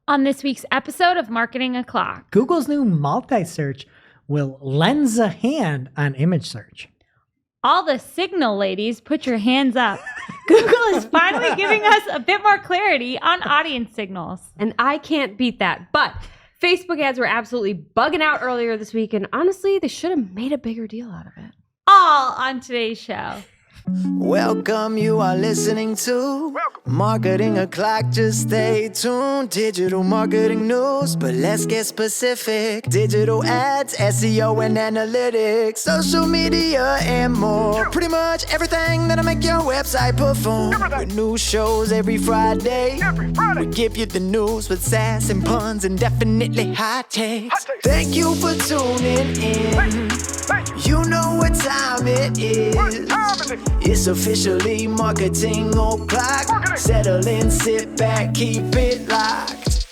On this week's episode of Marketing O'Clock, Google's new Multisearch will lens a hand on image search. all the signal ladies, put your hands up. Google is finally giving us a bit more clarity on audience signals. And I can't beat that. But Facebook ads were absolutely bugging out earlier this week. And honestly, they should have made a bigger deal out of it. All on today's show. Welcome, you are listening to Marketing O'Clock. Just stay tuned. Digital marketing news, but let's get specific. Digital ads, SEO and analytics, social media and more. Pretty much everything that'll make your website perform. With new shows every Friday. We give you the news with sass and puns and definitely hot takes. Thank you for tuning in. You know what time it is. It's officially Marketing O'Clock. Settle in, sit back, keep it locked.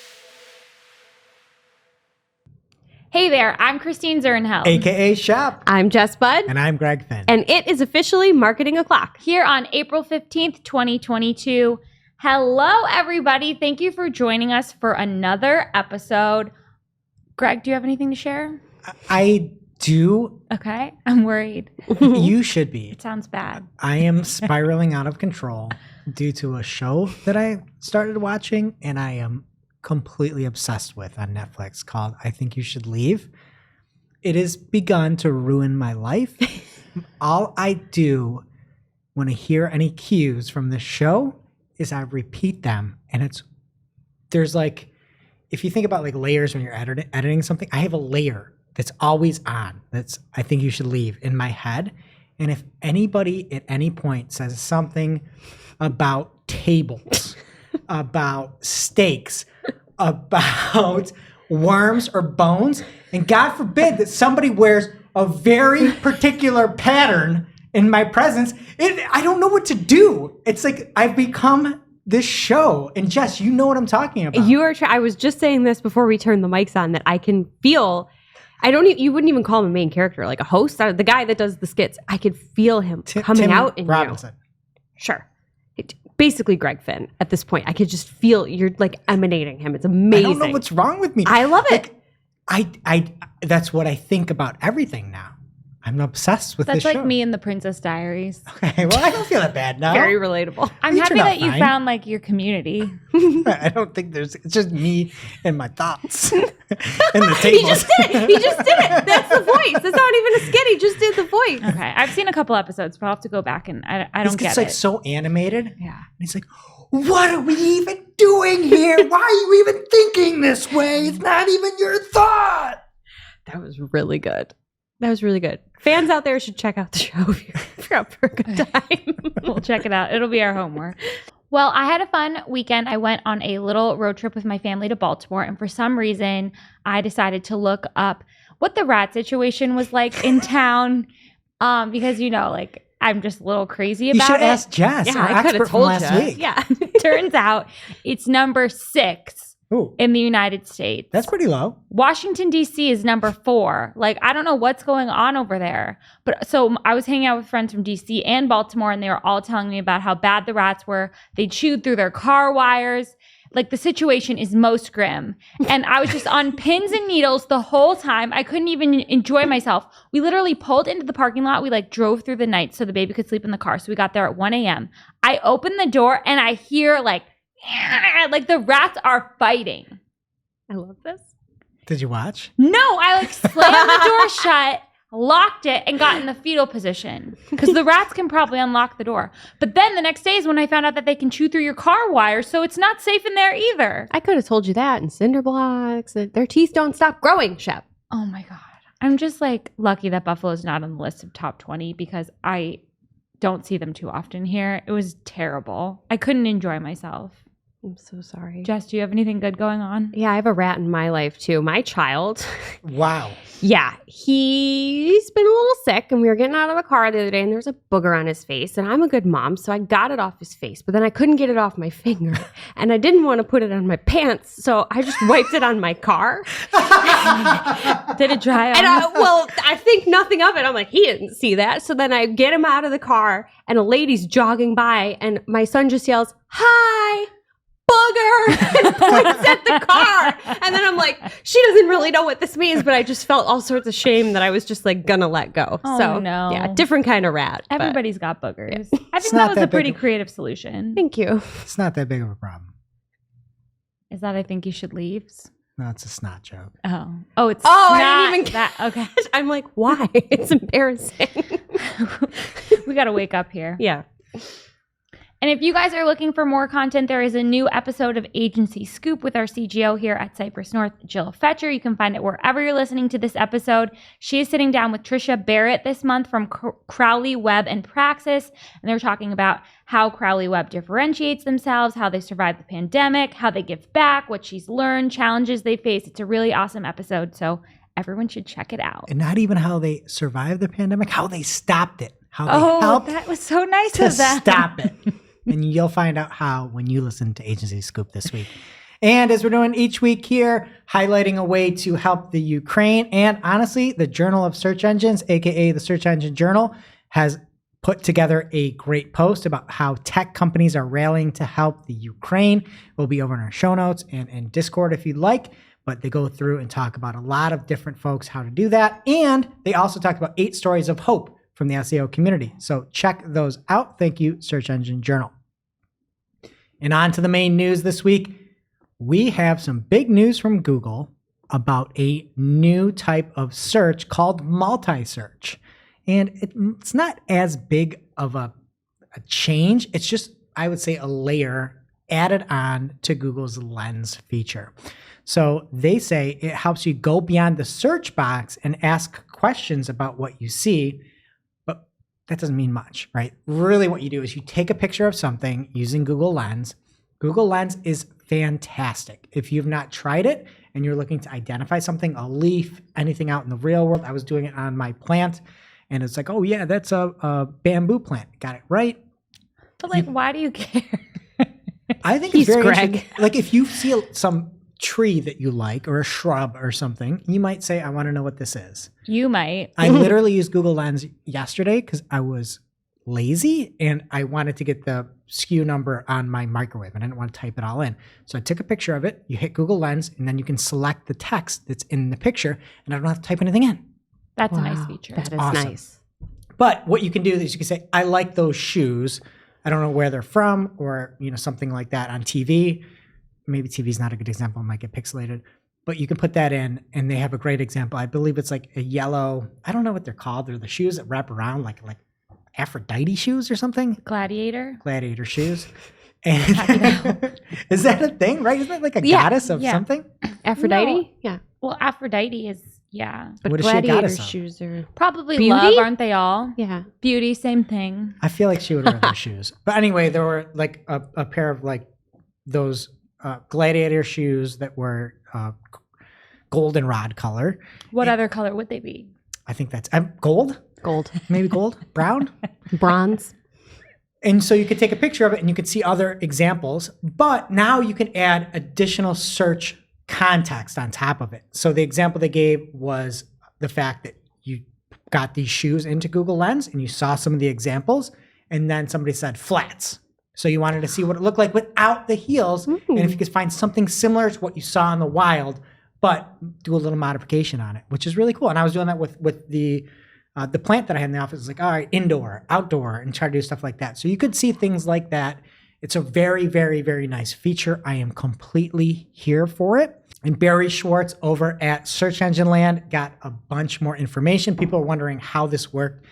Hey there, I'm Christine Zernheld. AKA Shop. I'm Jess Budd. And I'm Greg Finn. And it is officially Marketing O'Clock. Here on April 15th, 2022. Hello, everybody. Thank you for joining us for another episode. Greg, do you have anything to share? I do. Okay, I'm worried. You should be. It sounds bad. I am spiraling out of control due to a show that I started watching and I am completely obsessed with on Netflix called I Think You Should Leave. It has begun to ruin my life. All I do when I hear any cues from the show is I repeat them, and there's like, if you think about like layers when you're editing something, I have a layer that's always on. That's I think you should leave in my head. And if anybody at any point says something about tables, about steaks, about worms or bones, and God forbid that somebody wears a very particular pattern in my presence, I don't know what to do. It's like I've become this show. And Jess, you know what I'm talking about. I was just saying this before we turned the mics on, that I can feel... you wouldn't even call him a main character, like a host, the guy that does the skits. I could feel him coming Tim out in Robinson. you. Sure. Basically Greg Finn at this point. I could just feel you're like emanating him. It's amazing. I don't know what's wrong with me. I love it. Like, that's what I think about everything now. I'm obsessed with That's this like show. me in the Princess Diaries. Okay, well, I don't feel that bad now. Very relatable. I'm You happy turned out that you fine. found like your community. I don't think it's just me and my thoughts and the tables. He just did it. He just did it. That's the voice. That's not even a skit. He just did the voice. Okay, I've seen a couple episodes, but I'll have to go back and I don't get It's like it. so animated. Yeah. And he's like, what are we even doing here? Why are you even thinking this way? It's not even your thought. That was really good. That was really good. Fans out there should check out the show if you're up for a good time. We'll check it out. It'll be our homework. Well, I had a fun weekend. I went on a little road trip with my family to Baltimore, and for some reason, I decided to look up what the rat situation was like in town, because, like, I'm just a little crazy about it. You should ask Jess, our I could expert have from told last you. week. Yeah. Turns out it's number 6 Ooh, in the United States. that's pretty low. Washington, D.C. is number 4. Like, I don't know what's going on over there. But so I was hanging out with friends from D.C. and Baltimore, and they were all telling me about how bad the rats were. They chewed through their car wires. Like, the situation is most grim. And I was just on pins and needles the whole time. I couldn't even enjoy myself. We literally pulled into the parking lot. We, drove through the night so the baby could sleep in the car. So we got there at 1 a.m. I opened the door, and I hear, like the rats are fighting. I love this. Did you watch? No, I slammed the door shut, locked it, and got in the fetal position. Because the rats can probably unlock the door. But then the next day is when I found out that they can chew through your car wires, so it's not safe in there either. I could have told you that in cinder blocks. Their teeth don't stop growing, Shep. Oh my God. I'm just lucky that Buffalo's not on the list of top 20 because I don't see them too often here. It was terrible. I couldn't enjoy myself. I'm so sorry. Jess, do you have anything good going on? Yeah, I have a rat in my life too. My child. Wow. Yeah, he's been a little sick, and we were getting out of the car the other day, and there was a booger on his face, and I'm a good mom, so I got it off his face, but then I couldn't get it off my finger, and I didn't want to put it on my pants, so I just wiped it on my car. Did it dry on? And I think nothing of it. I'm like, he didn't see that. So then I get him out of the car, and a lady's jogging by, and my son just yells, "Hi, booger!" booger and points at the car. And then I'm like, she doesn't really know what this means, but I just felt all sorts of shame that I was just like gonna let go. Oh, so no. yeah, different kind of rat. but Everybody's got boogers. I think not that was that a pretty big. creative solution. Thank you. It's not that big of a problem. Is that I think you should leave? No, it's a snot joke. Oh, it's I not didn't even that. Okay. I'm like, why? It's embarrassing. We got to wake up here. Yeah. And if you guys are looking for more content, there is a new episode of Agency Scoop with our CGO here at Cypress North, Jill Fetcher. You can find it wherever you're listening to this episode. She is sitting down with Trisha Barrett this month from Crowley Web and Praxis, and they're talking about how Crowley Web differentiates themselves, how they survived the pandemic, how they give back, what she's learned, challenges they face. It's a really awesome episode, so everyone should check it out. And not even how they survived the pandemic, how they stopped it. How they helped that was so nice to of them. stop it. And you'll find out how when you listen to Agency Scoop this week. And as we're doing each week here, highlighting a way to help the Ukraine. And honestly, the Journal of Search Engines, aka the Search Engine Journal, has put together a great post about how tech companies are rallying to help the Ukraine. We'll be over in our show notes and in Discord if you'd like. But they go through and talk about a lot of different folks how to do that. And they also talk about 8 stories of hope from the SEO community. So check those out. Thank you, Search Engine Journal. And on to the main news this week. We have some big news from Google about a new type of search called multi-search. And it's not as big of a change. It's just, I would say, a layer added on to Google's Lens feature. So they say it helps you go beyond the search box and ask questions about what you see. That doesn't mean much, right? Really what you do is you take a picture of something using Google Lens. Google Lens is fantastic. If you've not tried it and you're looking to identify something, a leaf, anything out in the real world, I was doing it on my plant and it's like, oh yeah, that's a bamboo plant. Got it right. But like, why do you care? I think it's very Greg. interesting. Like if you see some tree that you like or a shrub or something, you might say, I want to know what this is. You might. I literally used Google Lens yesterday because I was lazy and I wanted to get the SKU number on my microwave and I didn't want to type it all in. So I took a picture of it, you hit Google Lens, and then you can select the text that's in the picture and I don't have to type anything in. That's a nice feature. That is Awesome. nice. But what you can do is you can say, I like those shoes. I don't know where they're from or, something like that on TV. Maybe TV is not a good example. It might get pixelated. But you can put that in, and they have a great example. I believe it's like a yellow, I don't know what they're called. They're the shoes that wrap around like Aphrodite shoes or something. Gladiator Shoes. And is that a thing, right? Isn't that like a goddess of something? Aphrodite? No. Yeah. Well, Aphrodite is, But What is she a gladiator goddess of? shoes are... probably Beauty? love, aren't they all? Yeah. Beauty, same thing. I feel like she would wear those shoes. But anyway, there were like a pair of like those gladiator shoes that were goldenrod color. What other color would they be? I think that's gold, Gold. maybe gold, brown. Bronze. And so you could take a picture of it and you could see other examples, but now you can add additional search context on top of it. So the example they gave was the fact that you got these shoes into Google Lens and you saw some of the examples, and then somebody said flats. So you wanted to see what it looked like without the heels, and if you could find something similar to what you saw in the wild, but do a little modification on it, which is really cool. And I was doing that with the plant that I had in the office. It's like, all right, indoor, outdoor, and try to do stuff like that. So you could see things like that. It's a very, very, very nice feature. I am completely here for it. And Barry Schwartz over at Search Engine Land got a bunch more information. People are wondering how this worked.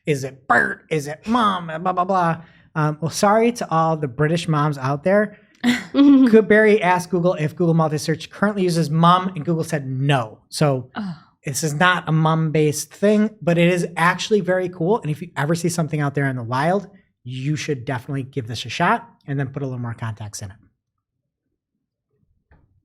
Is it Bert? Is it Mom? Blah, blah, blah. Well, sorry to all the British moms out there. Could Barry ask Google if Google Multisearch currently uses Mum? And Google said no. So this is not a Mum-based thing, but it is actually very cool. And if you ever see something out there in the wild, you should definitely give this a shot and then put a little more context in it.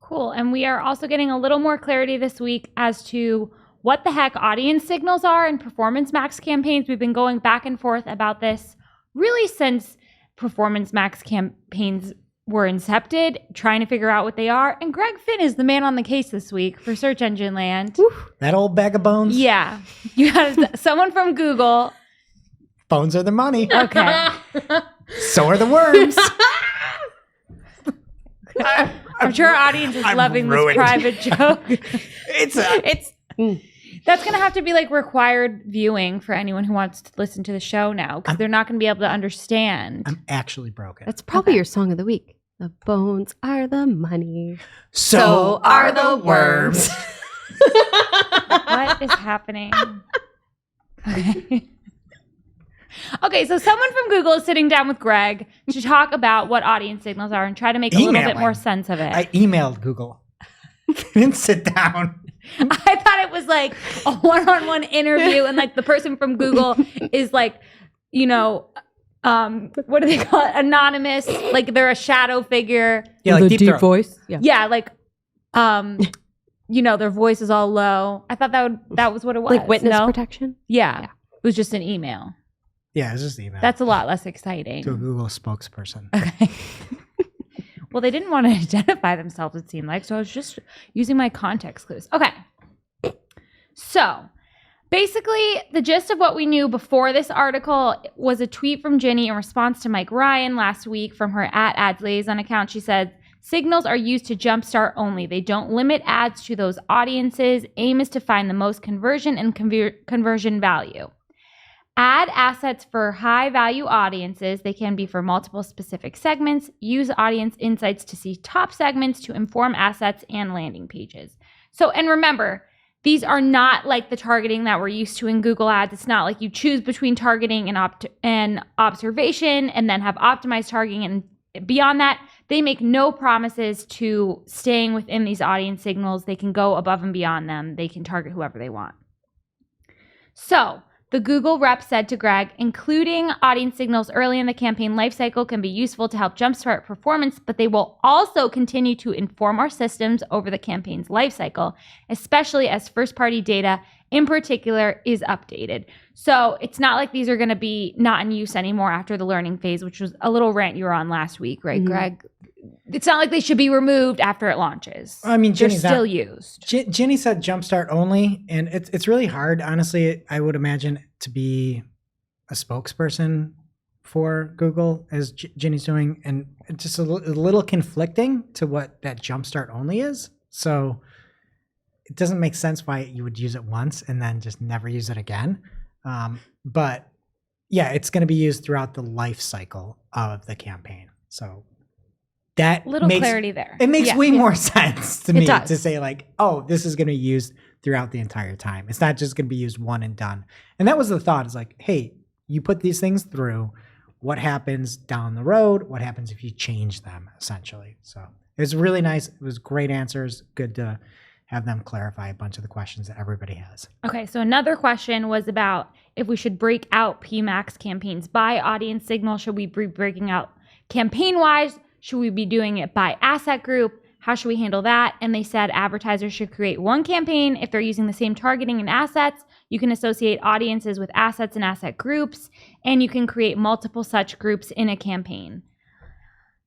Cool. And we are also getting a little more clarity this week as to what the heck audience signals are in Performance Max campaigns. We've been going back and forth about this really since Performance Max campaigns were incepted, trying to figure out what they are. And Greg Finn is the man on the case this week for Search Engine Land. That old bag of bones? Yeah. You got someone from Google. Bones are the money. Okay. So are the worms. I'm sure our audience is loving this ruined. private joke. It's That's going to have to be like required viewing for anyone who wants to listen to the show now because they're not going to be able to understand. I'm actually broken. That's probably your song of the week. The bones are the money. So are the worms. What is happening? Okay. Okay, so someone from Google is sitting down with Greg to talk about what audience signals are and try to make a little bit more sense of it. I emailed Google. Didn't sit down. I thought it was like a one-on-one interview and like the person from Google is like, you know, what do they call it? Anonymous. Like they're a shadow figure. Yeah, like the deep voice. Yeah, like, you know, their voice is all low. I thought that was what it was. Like witness protection? Yeah. It was just an email. Yeah, it's just email. That's a lot less exciting. To a Google spokesperson. Okay. Well, they didn't want to identify themselves, it seemed like, so I was just using my context clues. Okay. So, basically, the gist of what we knew before this article was a tweet from Ginny in response to Mike Ryan last week from her @ads liaison account. She said, signals are used to jumpstart only. They don't limit ads to those audiences. Aim is to find the most conversion and conversion value. Add assets for high-value audiences. They can be for multiple specific segments. Use audience insights to see top segments to inform assets and landing pages. So, and remember, these are not like the targeting that we're used to in Google Ads. It's not like you choose between targeting and observation and then have optimized targeting. And beyond that, they make no promises to staying within these audience signals. They can go above and beyond them. They can target whoever they want. So, the Google rep said to Greg, including audience signals early in the campaign lifecycle can be useful to help jumpstart performance, but they will also continue to inform our systems over the campaign's lifecycle, especially as first-party data in particular is updated. So it's not like these are going to be not in use anymore after the learning phase, which was a little rant you were on last week, right, Greg? It's not like they should be removed after it launches. I mean, they're still used. Ginny said jumpstart only, and it's really hard, honestly. I would imagine to be a spokesperson for Google as Ginny's doing, and it's just a little conflicting to what that jumpstart only is. So it doesn't make sense why you would use it once and then just never use it again. But yeah, it's going to be used throughout the life cycle of the campaign. So that little clarity there. It makes way more sense to me does. to say like, oh, this is going to be used throughout the entire time. It's not just going to be used one and done. And that was the thought, is like, hey, you put these things through, what happens down the road? What happens if you change them, essentially? So it was really nice. It was great answers. Good to have them clarify a bunch of the questions that everybody has. Okay, so another question was about if we should break out PMAX campaigns by audience signal. Should we be breaking out campaign-wise? Should we be doing it by asset group? How should we handle that? And they said advertisers should create one campaign. If they're using the same targeting and assets, you can associate audiences with assets and asset groups, and you can create multiple such groups in a campaign.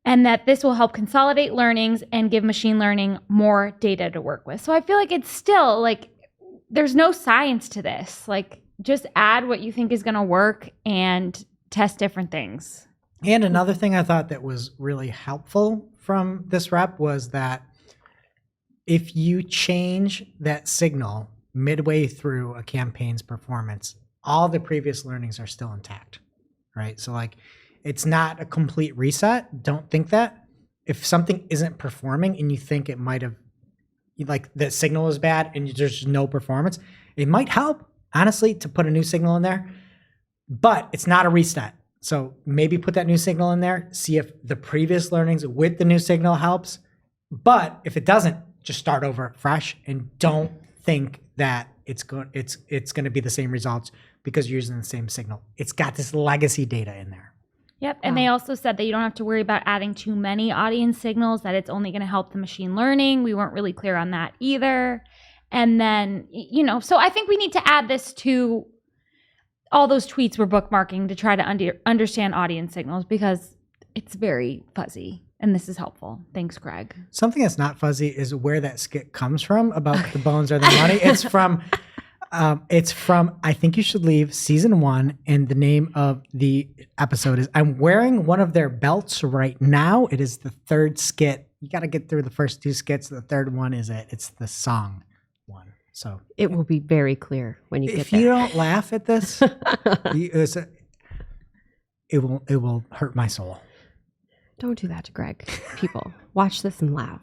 And that this will help consolidate learnings and give machine learning more data to work with. So I feel like it's still like, there's no science to this. Like, just add what you think is going to work and test different things. And another thing I thought that was really helpful from this rep was that if you change that signal midway through a campaign's performance, all the previous learnings are still intact, right? So like, it's not a complete reset. Don't think that. If something isn't performing and you think it might have, like the signal is bad and there's no performance, it might help, honestly, to put a new signal in there, but it's not a reset. So maybe put that new signal in there, see if the previous learnings with the new signal helps. But if it doesn't, just start over fresh and don't think that it's going to be the same results because you're using the same signal. It's got this legacy data in there. Yep. And they also said that you don't have to worry about adding too many audience signals, that it's only going to help the machine learning. We weren't really clear on that either. And then, you know, so I think we need to add this to all those tweets we're bookmarking to try to understand audience signals because it's very fuzzy. And this is helpful. Thanks, Greg. Something that's not fuzzy is where that skit comes from about the bones or the money. It's from I Think You Should Leave season 1, and the name of the episode is I'm wearing one of their belts right now. It is the third skit you got to get through the first 2 skits. The third one is it's the song one. So it will be very clear when you get there. If you don't laugh at this, it will hurt my soul. Don't do that to Greg. People, watch this and laugh.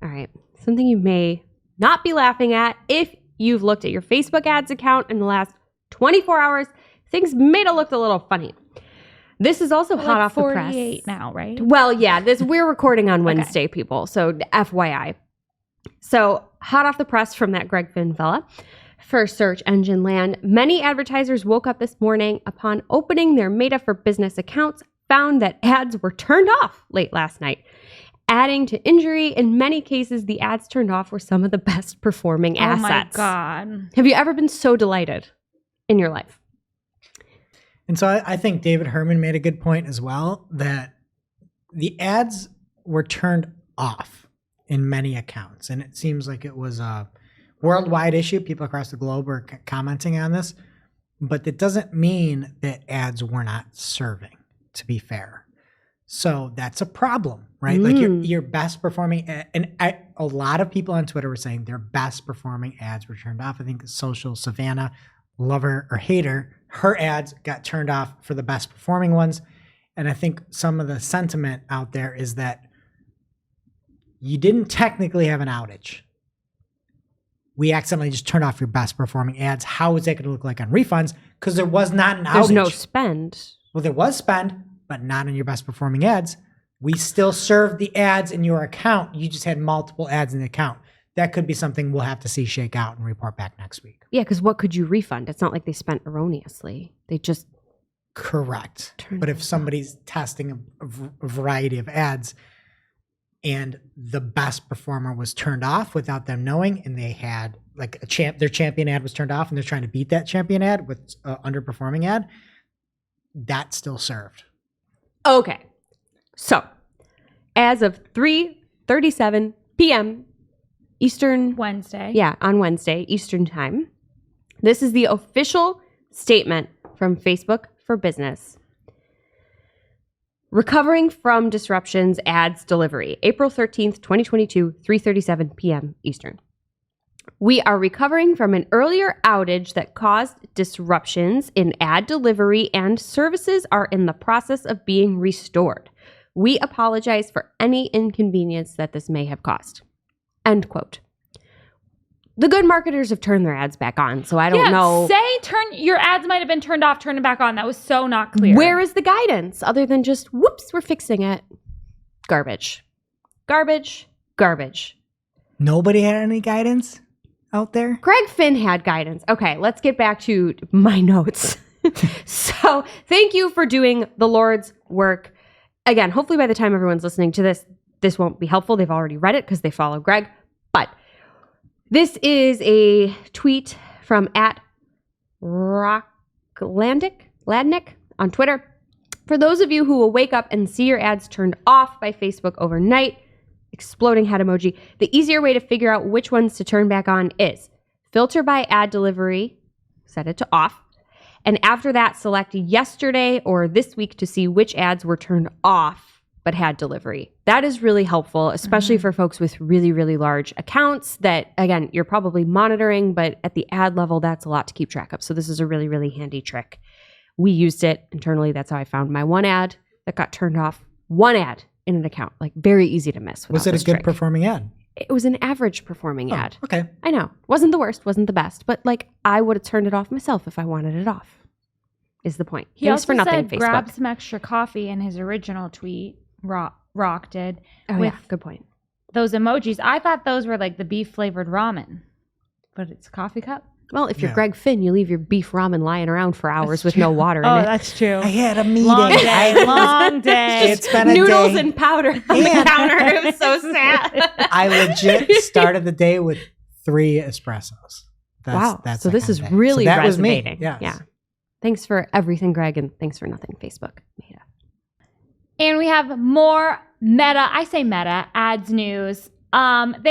All right. Something you may not be laughing at if you've looked at your Facebook ads account in the last 24 hours. Things may have looked a little funny. This is also hot off the press. 48 now, right? Well, yeah, we're recording on Wednesday, people. So FYI. So hot off the press from that Greg Finn fella. For search engine land, many advertisers woke up this morning upon opening their Meta for Business accounts, found that ads were turned off late last night. Adding to injury, in many cases, the ads turned off were some of the best performing assets. Oh my God. Have you ever been so delighted in your life? And so I think David Herman made a good point as well, that the ads were turned off in many accounts. And it seems like it was a worldwide issue. People across the globe were commenting on this. But that doesn't mean that ads were not serving, to be fair. So that's a problem, right? Like your best performing, a lot of people on Twitter were saying their best performing ads were turned off. I think Social Savannah, lover or hater, her ads got turned off for the best performing ones. And I think some of the sentiment out there is that you didn't technically have an outage. We accidentally just turned off your best performing ads. How is that going to look like on refunds? Because there was not an outage. There's no spend. Well, there was spend, but not on your best performing ads. We still served the ads in your account. You just had multiple ads in the account. That could be something we'll have to see shake out and report back next week. Yeah, because what could you refund? It's not like they spent erroneously. They just... Correct. But if somebody's testing a variety of ads and the best performer was turned off without them knowing, and they had like their champion ad was turned off and they're trying to beat that champion ad with an underperforming ad, that still served. Okay. So, as of 3:37 p.m. Eastern... Wednesday. Yeah, on Wednesday, Eastern time. This is the official statement from Facebook for Business. Recovering from disruptions, ads delivery. April 13th, 2022, 3:37 p.m. Eastern. We are recovering from an earlier outage that caused disruptions in ad delivery, and services are in the process of being restored. We apologize for any inconvenience that this may have caused. End quote. The good marketers have turned their ads back on, so I don't know. Your ads might have been turned off, turn it back on. That was so not clear. Where is the guidance other than just, whoops, we're fixing it? Garbage. Garbage. Garbage. Nobody had any guidance out there? Greg Finn had guidance. Okay, let's get back to my notes. So thank you for doing the Lord's work. Again, hopefully by the time everyone's listening to this, this won't be helpful. They've already read it because they follow Greg. But this is a tweet from @Rockladnick on Twitter. For those of you who will wake up and see your ads turned off by Facebook overnight, exploding head emoji, the easier way to figure out which ones to turn back on is filter by ad delivery, set it to off, and after that, select yesterday or this week to see which ads were turned off but had delivery. That is really helpful, especially for folks with really, really large accounts that, again, you're probably monitoring, but at the ad level, that's a lot to keep track of. So this is a really, really handy trick. We used it internally. That's how I found my one ad that got turned off. One ad in an account, like very easy to miss. Was it a good performing ad? It was an average performing ad. Okay. I know. Wasn't the worst, wasn't the best, but like I would have turned it off myself if I wanted it off, is the point. He Thanks also for nothing, said Facebook. grab some extra coffee in his original tweet. Rock did. Oh, with yeah. Good point. those emojis. I thought those were like the beef flavored ramen, but it's a coffee cup. Well, if you're Yeah. Greg Finn, you leave your beef ramen lying around for hours with no water in it. That's true. I had a meeting. Long day. Long day. It's been a Noodles day. and powder on the And- counter. It was so sad. I legit started the day with 3 espressos. Wow. That's So the this kind is of day. really So that was me. resonating. Yes. Yeah. Thanks for everything, Greg, and thanks for nothing, Facebook. Meta. And we have more Meta ads news. They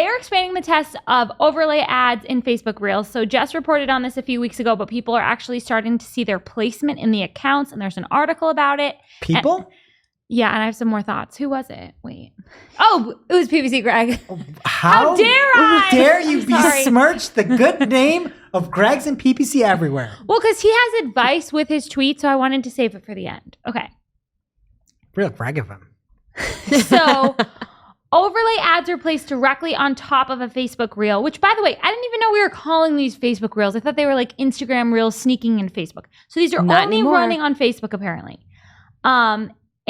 are expanding the test of overlay ads in Facebook Reels. So Jess reported on this a few weeks ago, but people are actually starting to see their placement in the accounts, and there's an article about it. People? Yeah, and I have some more thoughts. Who was it? Wait. Oh, it was PPC Greg. How dare I? How dare you Sorry. besmirch the good name of Greg's and PPC everywhere? Well, because he has advice with his tweet, so I wanted to save it for the end. Okay. Real Greg of him. So overlay ads are placed directly on top of a Facebook reel, which, by the way, I didn't even know we were calling these Facebook reels. I thought they were like Instagram reels sneaking in Facebook. So these are Not only anymore. running on Facebook, apparently.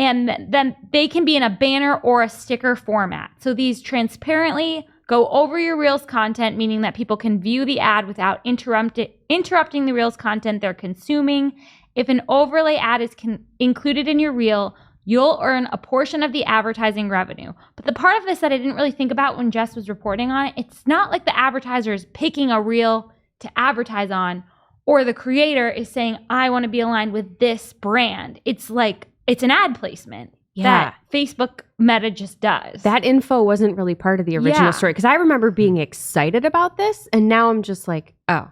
And then they can be in a banner or a sticker format. So these transparently go over your reels content, meaning that people can view the ad without interrupting the reels content they're consuming. If an overlay ad is included in your reel, you'll earn a portion of the advertising revenue. But the part of this that I didn't really think about when Jess was reporting on it, it's not like the advertiser is picking a reel to advertise on, or the creator is saying, I want to be aligned with this brand. It's like, it's an ad placement that Facebook Meta just does. That info wasn't really part of the original story, because I remember being excited about this, and now I'm just like, oh.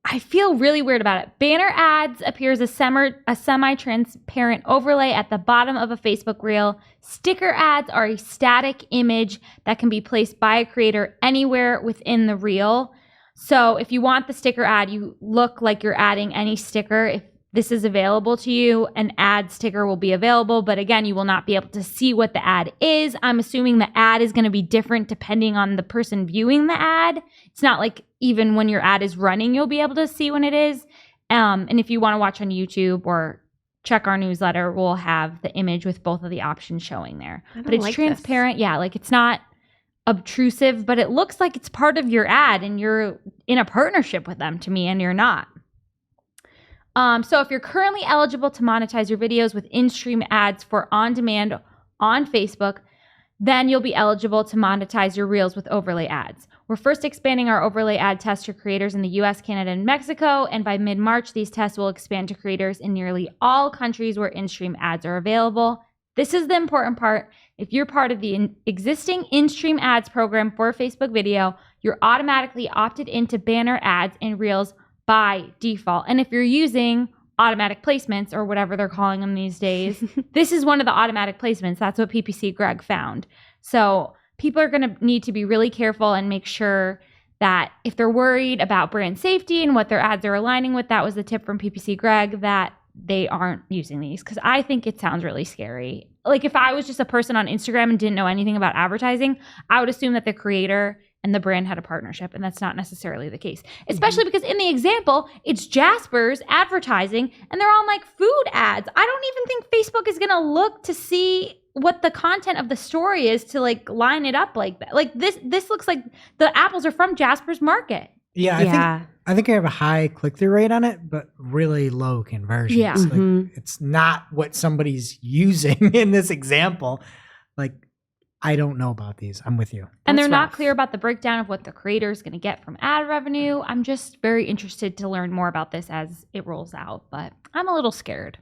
I feel really weird about it. Banner ads appears a semi-transparent overlay at the bottom of a Facebook reel. Sticker ads are a static image that can be placed by a creator anywhere within the reel. So if you want the sticker ad, you look like you're adding any sticker. If this is available to you, an ad sticker will be available, but again, you will not be able to see what the ad is. I'm assuming the ad is going to be different depending on the person viewing the ad. It's not like even when your ad is running, you'll be able to see when it is. And if you want to watch on YouTube or check our newsletter, we'll have the image with both of the options showing there. But it's like transparent. Yeah, like it's not obtrusive, but it looks like it's part of your ad and you're in a partnership with them to me, and you're not. So if you're currently eligible to monetize your videos with in-stream ads for on-demand on Facebook, then you'll be eligible to monetize your reels with overlay ads. We're first expanding our overlay ad test to creators in the US, Canada, and Mexico, and by mid-March, these tests will expand to creators in nearly all countries where in-stream ads are available. This is the important part. If you're part of the existing in-stream ads program for Facebook video, you're automatically opted into banner ads and reels by default. And if you're using automatic placements or whatever they're calling them these days, this is one of the automatic placements. That's what PPC Greg found. So people are going to need to be really careful and make sure that if they're worried about brand safety and what their ads are aligning with, that was the tip from PPC Greg, that they aren't using these, because I think it sounds really scary. Like if I was just a person on Instagram and didn't know anything about advertising, I would assume that the creator and the brand had a partnership, and that's not necessarily the case. Especially because in the example, it's Jasper's advertising, and they're on like food ads. I don't even think Facebook is going to look to see what the content of the story is to like line it up like that. Like this looks like the apples are from Jasper's Market. Yeah, I think I have a high click-through rate on it, but really low conversions. Yeah. Like, it's not what somebody's using in this example. Like, I don't know about these. I'm with you. And That's they're not rough. clear about the breakdown of what the creator is going to get from ad revenue. I'm just very interested to learn more about this as it rolls out, but I'm a little scared.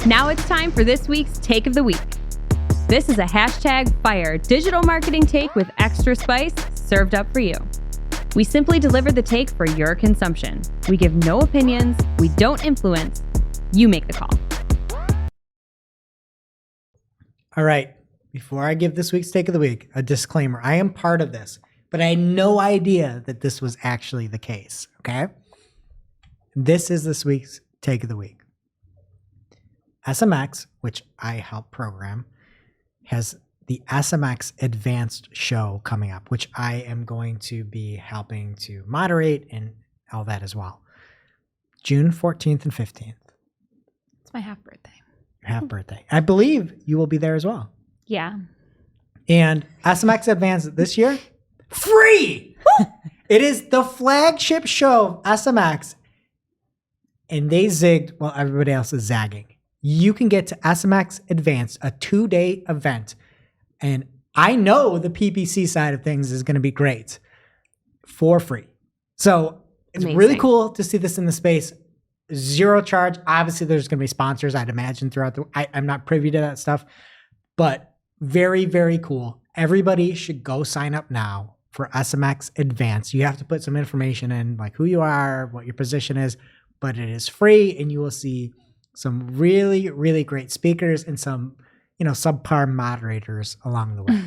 Now it's time for this week's Take of the Week. This is a #fire digital marketing take with extra spice served up for you. We simply deliver the take for your consumption. We give no opinions. We don't influence. You make the call. All right. Before I give this week's Take of the Week, a disclaimer. I am part of this, but I had no idea that this was actually the case. Okay? This is this week's Take of the Week. SMX, which I help program, has the SMX Advanced show coming up, which I am going to be helping to moderate and all that as well. June 14th and 15th. It's my half birthday. Half birthday. I believe you will be there as well. Yeah. And SMX Advanced this year, free! It is the flagship show of SMX, and they zigged while everybody else is zagging. You can get to SMX Advanced, a 2-day event, and I know the PPC side of things is going to be great for free. So it's Amazing. really cool to see this in the space. Zero charge. Obviously, there's going to be sponsors, I'd imagine, throughout the... I'm not privy to that stuff, but very, very cool. Everybody should go sign up now for SMX Advanced. You have to put some information in, like who you are, what your position is, but it is free, and you will see some really, really great speakers and some, subpar moderators along the way.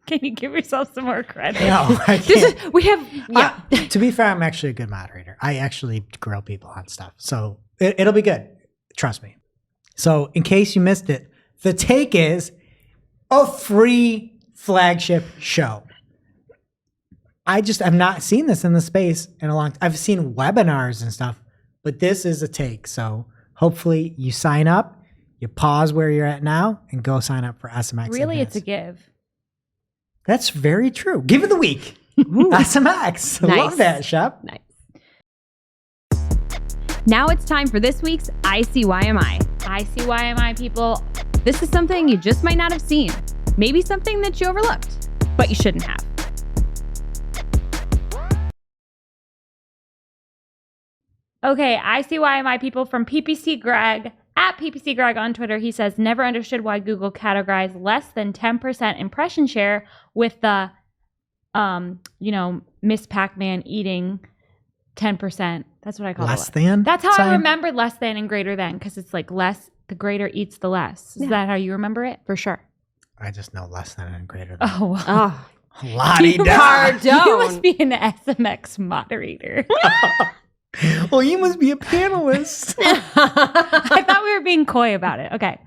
Can you give yourself some more credit? No, I can't. To be fair, I'm actually a good moderator. I actually grill people on stuff. So it'll be good. Trust me. So in case you missed it, The Take is a free flagship show. I've not seen this in the space in a long time. I've seen webinars and stuff, but this is a take. So hopefully you sign up, you pause where you're at now and go sign up for SMX. Really, Advanced. it's a give. That's very true. Give of the week. SMX. Nice. Love that, Shep. Nice. Now it's time for this week's ICYMI. ICYMI, people. This is something you just might not have seen. Maybe something that you overlooked, but you shouldn't have. Okay, ICYMI people from PPC Greg, at PPC Greg on Twitter. He says, never understood why Google categorized less than 10% impression share with the, Miss Pac-Man eating 10%. That's what I call Less it. than? That's how sign? I remembered less than and greater than, because it's like less, the greater eats the less. Is that how you remember it? For sure. I just know less than and greater than. Oh, wow. Oh, La-di-da. You must be an SMX moderator. Well, you must be a panelist. I thought we were being coy about it. Okay.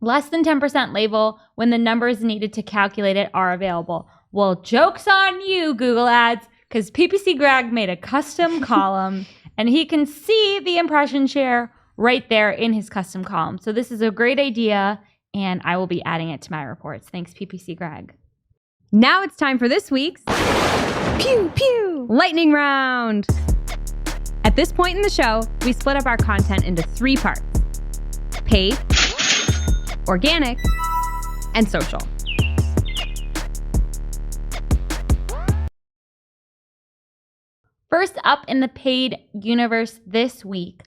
Less than 10% label when the numbers needed to calculate it are available. Well, joke's on you, Google Ads, because PPC Greg made a custom column and he can see the impression share right there in his custom column. So this is a great idea and I will be adding it to my reports. Thanks, PPC Greg. Now it's time for this week's pew, pew. lightning round. At this point in the show, we split up our content into 3 parts: paid, organic, and social. First up in the paid universe this week,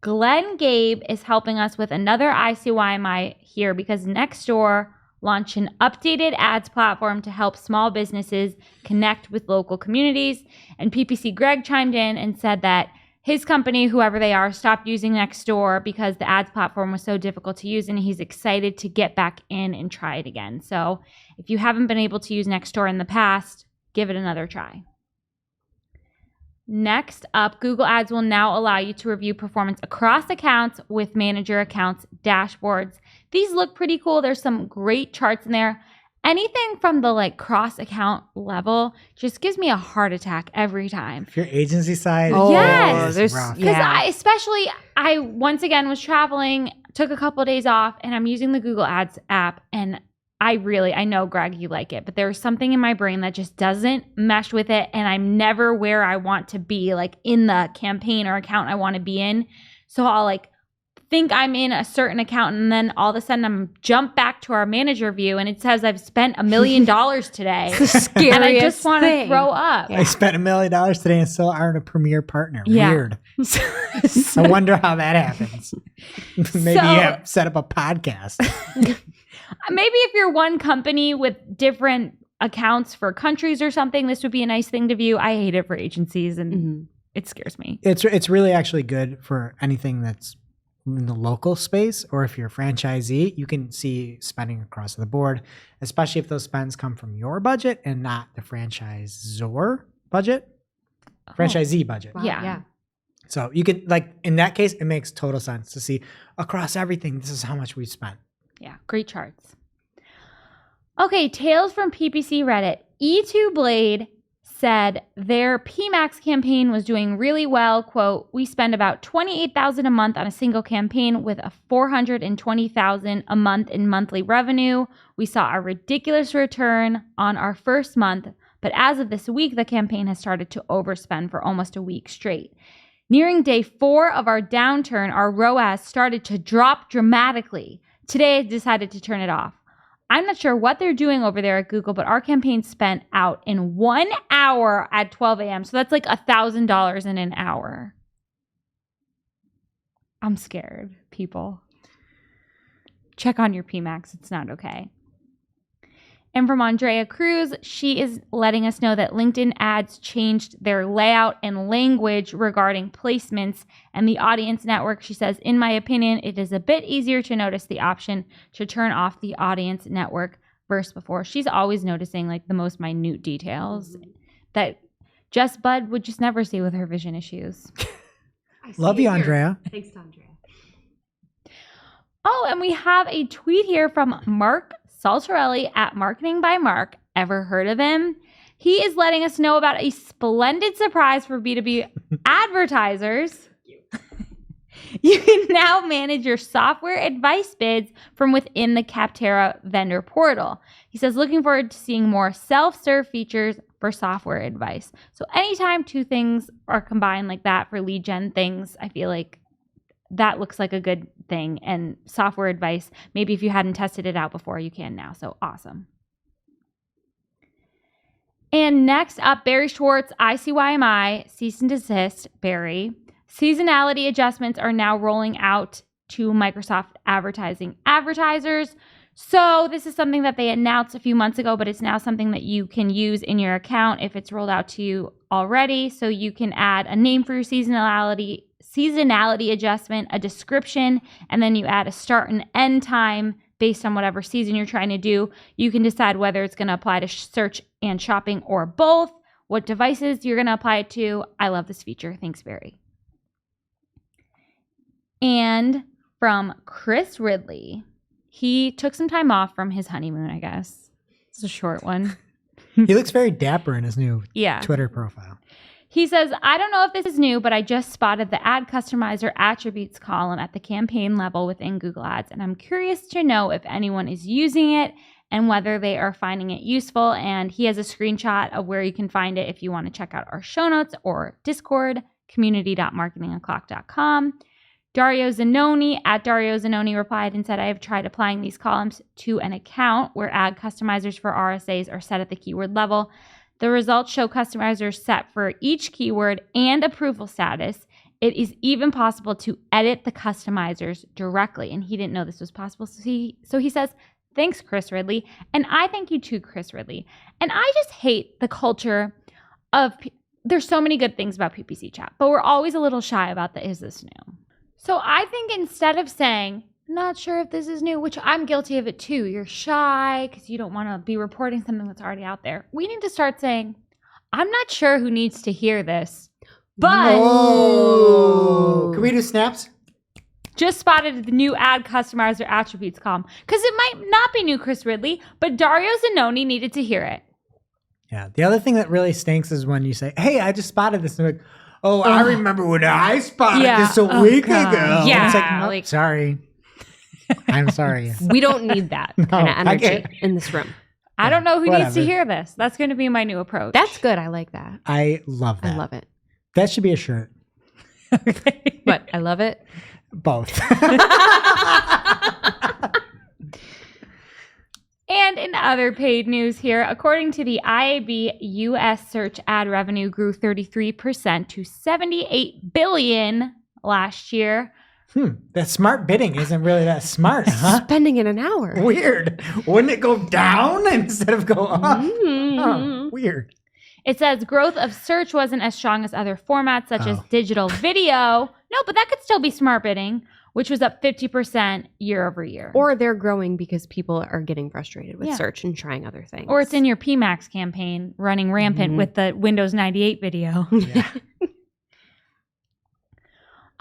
Glenn Gabe is helping us with another ICYMI here because Nextdoor launched an updated ads platform to help small businesses connect with local communities. And PPC Greg chimed in and said that his company, whoever they are, stopped using Nextdoor because the ads platform was so difficult to use, and he's excited to get back in and try it again. So if you haven't been able to use Nextdoor in the past, give it another try. Next up, Google Ads will now allow you to review performance across accounts with manager accounts dashboards. These look pretty cool. There's some great charts in there. Anything from the cross account level just gives me a heart attack every time. If your agency side, Yes. is rough. Because I once again was traveling, took a couple of days off, and I'm using the Google Ads app. And I know, Greg, you like it, but there's something in my brain that just doesn't mesh with it. And I'm never where I want to be, in the campaign or account I want to be in. So I'll think I'm in a certain account, and then all of a sudden I'm jump back to our manager view and it says I've spent $1 million today. It's the scariest and I just want to thing. throw up. I spent $1 million today and still aren't a premier partner. Yeah. Weird. I wonder how that happens. Maybe you have set up a podcast. Maybe if you're one company with different accounts for countries or something, this would be a nice thing to view. I hate it for agencies and it scares me. It's really actually good for anything that's in the local space, or if you're a franchisee, you can see spending across the board, especially if those spends come from your budget and not the franchisor budget, franchisee budget. Wow, Yeah. So you could, in that case, it makes total sense to see across everything, this is how much we spent. Yeah, great charts. Okay, Tales from PPC Reddit. E2 Blade said their PMAX campaign was doing really well. Quote, we spend about $28,000 a month on a single campaign with a $420,000 a month in monthly revenue. We saw a ridiculous return on our first month, but as of this week, the campaign has started to overspend for almost a week straight. Nearing day 4 of our downturn, our ROAS started to drop dramatically. Today, I decided to turn it off. I'm not sure what they're doing over there at Google, but our campaign spent out in 1 hour at 12 a.m. So that's $1,000 in an hour. I'm scared, people. Check on your PMAX. It's not okay. And from Andrea Cruz, she is letting us know that LinkedIn ads changed their layout and language regarding placements and the audience network. She says, in my opinion, it is a bit easier to notice the option to turn off the audience network versus before. She's always noticing like the most minute details that Jess Budd would just never see with her vision issues. Love you, Andrea. Thanks, Andrea. Oh, and we have a tweet here from Mark Saltarelli at Marketing by Mark. Ever heard of him? He is letting us know about a splendid surprise for B2B advertisers. You can now manage your software advice bids from within the Capterra vendor portal. He says, looking forward to seeing more self-serve features for software advice. So anytime two things are combined like that for lead gen things, I feel like that looks like a good thing. And software advice, maybe if you hadn't tested it out before, you can now. So awesome. And next up, Barry Schwartz, ICYMI, cease and desist, Barry. Seasonality adjustments are now rolling out to Microsoft advertising advertisers. So this is something that they announced a few months ago, but it's now something that you can use in your account if it's rolled out to you already. So you can add a name for your seasonality adjustment, a description, and then you add a start and end time based on whatever season you're trying to do. You can decide whether it's going to apply to search and shopping or both, what devices you're going to apply it to. I love this feature. Thanks, Barry. And from Chris Ridley, he took some time off from his honeymoon, I guess. It's a short one. He looks very dapper in his new Twitter profile. He says, I don't know if this is new, but I just spotted the ad customizer attributes column at the campaign level within Google Ads, and I'm curious to know if anyone is using it and whether they are finding it useful. And he has a screenshot of where you can find it if you want to check out our show notes or Discord, community.marketingoclock.com. Dario Zanoni at Dario Zanoni replied and said, I have tried applying these columns to an account where ad customizers for RSAs are set at the keyword level. The results show customizers set for each keyword and approval status. It is even possible to edit the customizers directly. And he didn't know this was possible. So he says, thanks, Chris Ridley. And I thank you too, Chris Ridley. And I just hate the culture of, there's so many good things about PPC chat, but we're always a little shy about the, is this new? So I think instead of saying, not sure if this is new, which I'm guilty of it too, you're shy because you don't want to be reporting something that's already out there. We need to start saying, I'm not sure who needs to hear this, but can we do snaps? Just spotted the new ad customizer attributes column because it might not be new, Chris Ridley, but Dario Zanoni needed to hear it. Yeah. The other thing that really stinks is when you say, hey, I just spotted this. And they're like, oh, I remember when I spotted this a week ago. Yeah. It's like, nope, sorry. I'm sorry. We don't need that kind of energy in this room. I don't know who needs to hear this. That's going to be my new approach. That's good. I like that. I love that. I love it. That should be a shirt. But I love it. Both. And in other paid news here, according to the IAB, U.S. search ad revenue grew 33% to $78 billion last year. That smart bidding isn't really that smart, huh? Spending in an hour. Weird. Wouldn't it go down instead of go up? Huh, weird. It says growth of search wasn't as strong as other formats such as digital video. No, but that could still be smart bidding, which was up 50% year over year. Or they're growing because people are getting frustrated with search and trying other things. Or it's in your PMAX campaign running rampant with the Windows 98 video. Yeah.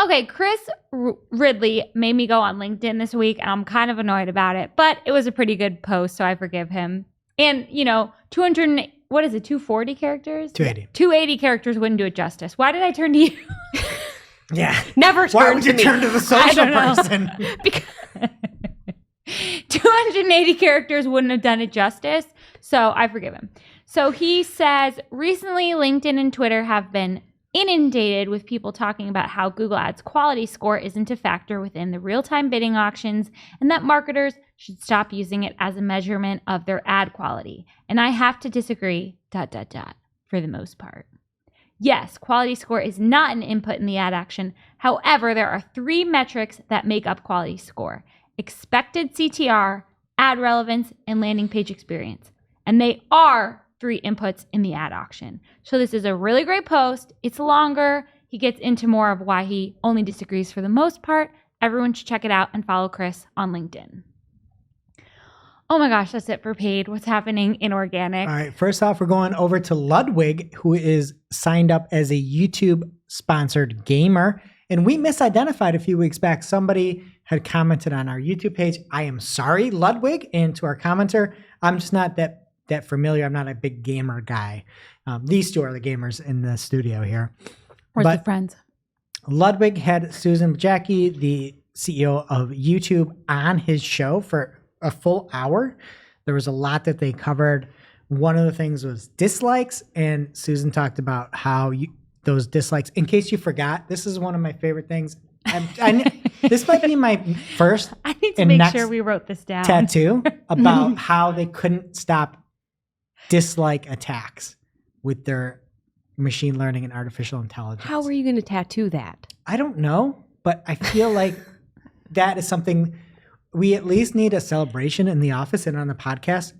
Okay, Chris Ridley made me go on LinkedIn this week, and I'm kind of annoyed about it, but it was a pretty good post, so I forgive him. And, 240 characters? 280. 280 characters wouldn't do it justice. Why did I turn to you? Yeah. Never turn Why would you turn to the social person? Because 280 characters wouldn't have done it justice, so I forgive him. So he says, recently LinkedIn and Twitter have been inundated with people talking about how Google Ads quality score isn't a factor within the real-time bidding auctions and that marketers should stop using it as a measurement of their ad quality. And I have to disagree, for the most part. Yes, quality score is not an input in the ad action. However, there are 3 metrics that make up quality score: expected CTR, ad relevance, and landing page experience. and they are 3 inputs in the ad auction. So this is a really great post. It's longer. He gets into more of why he only disagrees for the most part. Everyone should check it out and follow Chris on LinkedIn. Oh my gosh, that's it for paid. What's happening in organic? All right, first off, we're going over to Ludwig, who is signed up as a YouTube-sponsored gamer. And we misidentified a few weeks back. Somebody had commented on our YouTube page. I am sorry, Ludwig. And to our commenter, I'm just not that familiar. I'm not a big gamer guy. These two are the gamers in the studio here. Where's the friends? Ludwig had Susan Jackie, the CEO of YouTube, on his show for a full hour. There was a lot that they covered. One of the things was dislikes, and Susan talked about how those dislikes, in case you forgot, this is one of my favorite things. This might be my first I need to make sure we wrote this down. Tattoo about how they couldn't stop dislike attacks with their machine learning and artificial intelligence. How are you going to tattoo that? I don't know, but I feel like that is something we at least need a celebration in the office and on the podcast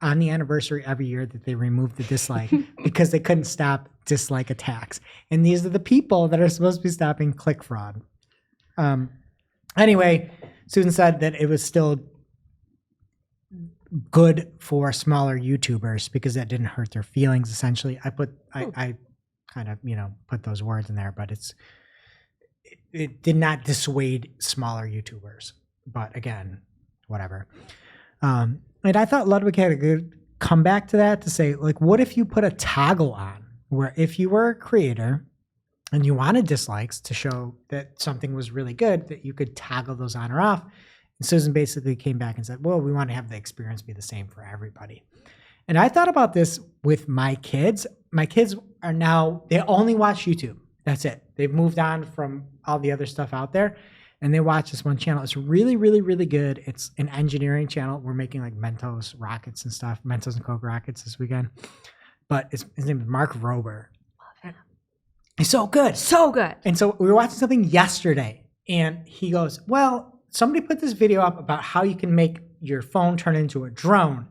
on the anniversary every year that they removed the dislike because they couldn't stop dislike attacks. And these are the people that are supposed to be stopping click fraud. Anyway, Susan said that it was still good for smaller YouTubers because that didn't hurt their feelings. Essentially, I kind of, put those words in there, but it did not dissuade smaller YouTubers. But again, whatever. And I thought Ludwig had a good comeback to that to say, like, what if you put a toggle on where if you were a creator and you wanted dislikes to show that something was really good, that you could toggle those on or off. And Susan basically came back and said, well, we want to have the experience be the same for everybody. And I thought about this with my kids. My kids are now, they only watch YouTube. That's it. They've moved on from all the other stuff out there. And they watch this one channel. It's really, really, really good. It's an engineering channel. We're making like Mentos rockets and stuff, Mentos and Coke rockets this weekend. But his name is Mark Rober. Love him. He's so good. So good. And so we were watching something yesterday, and he goes, well, somebody put this video up about how you can make your phone turn into a drone.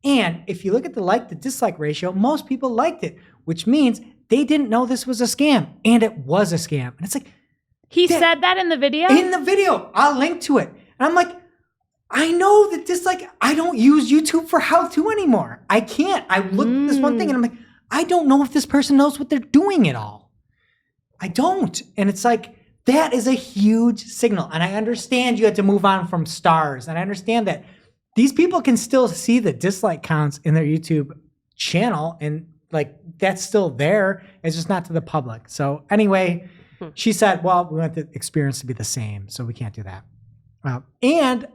And if you look at the like to dislike ratio, most people liked it, which means they didn't know this was a scam. And it was a scam. And it's like, he said that in the video? In the video. I'll link to it. And I'm like, I know that I don't use YouTube for how-to anymore. I can't. I looked at this one thing and I'm like, I don't know if this person knows what they're doing at all. I don't. And it's like, that is a huge signal. And I understand you had to move on from stars. And I understand that these people can still see the dislike counts in their YouTube channel. And like, that's still there. It's just not to the public. So anyway, she said, well, we want the experience to be the same, so we can't do that. And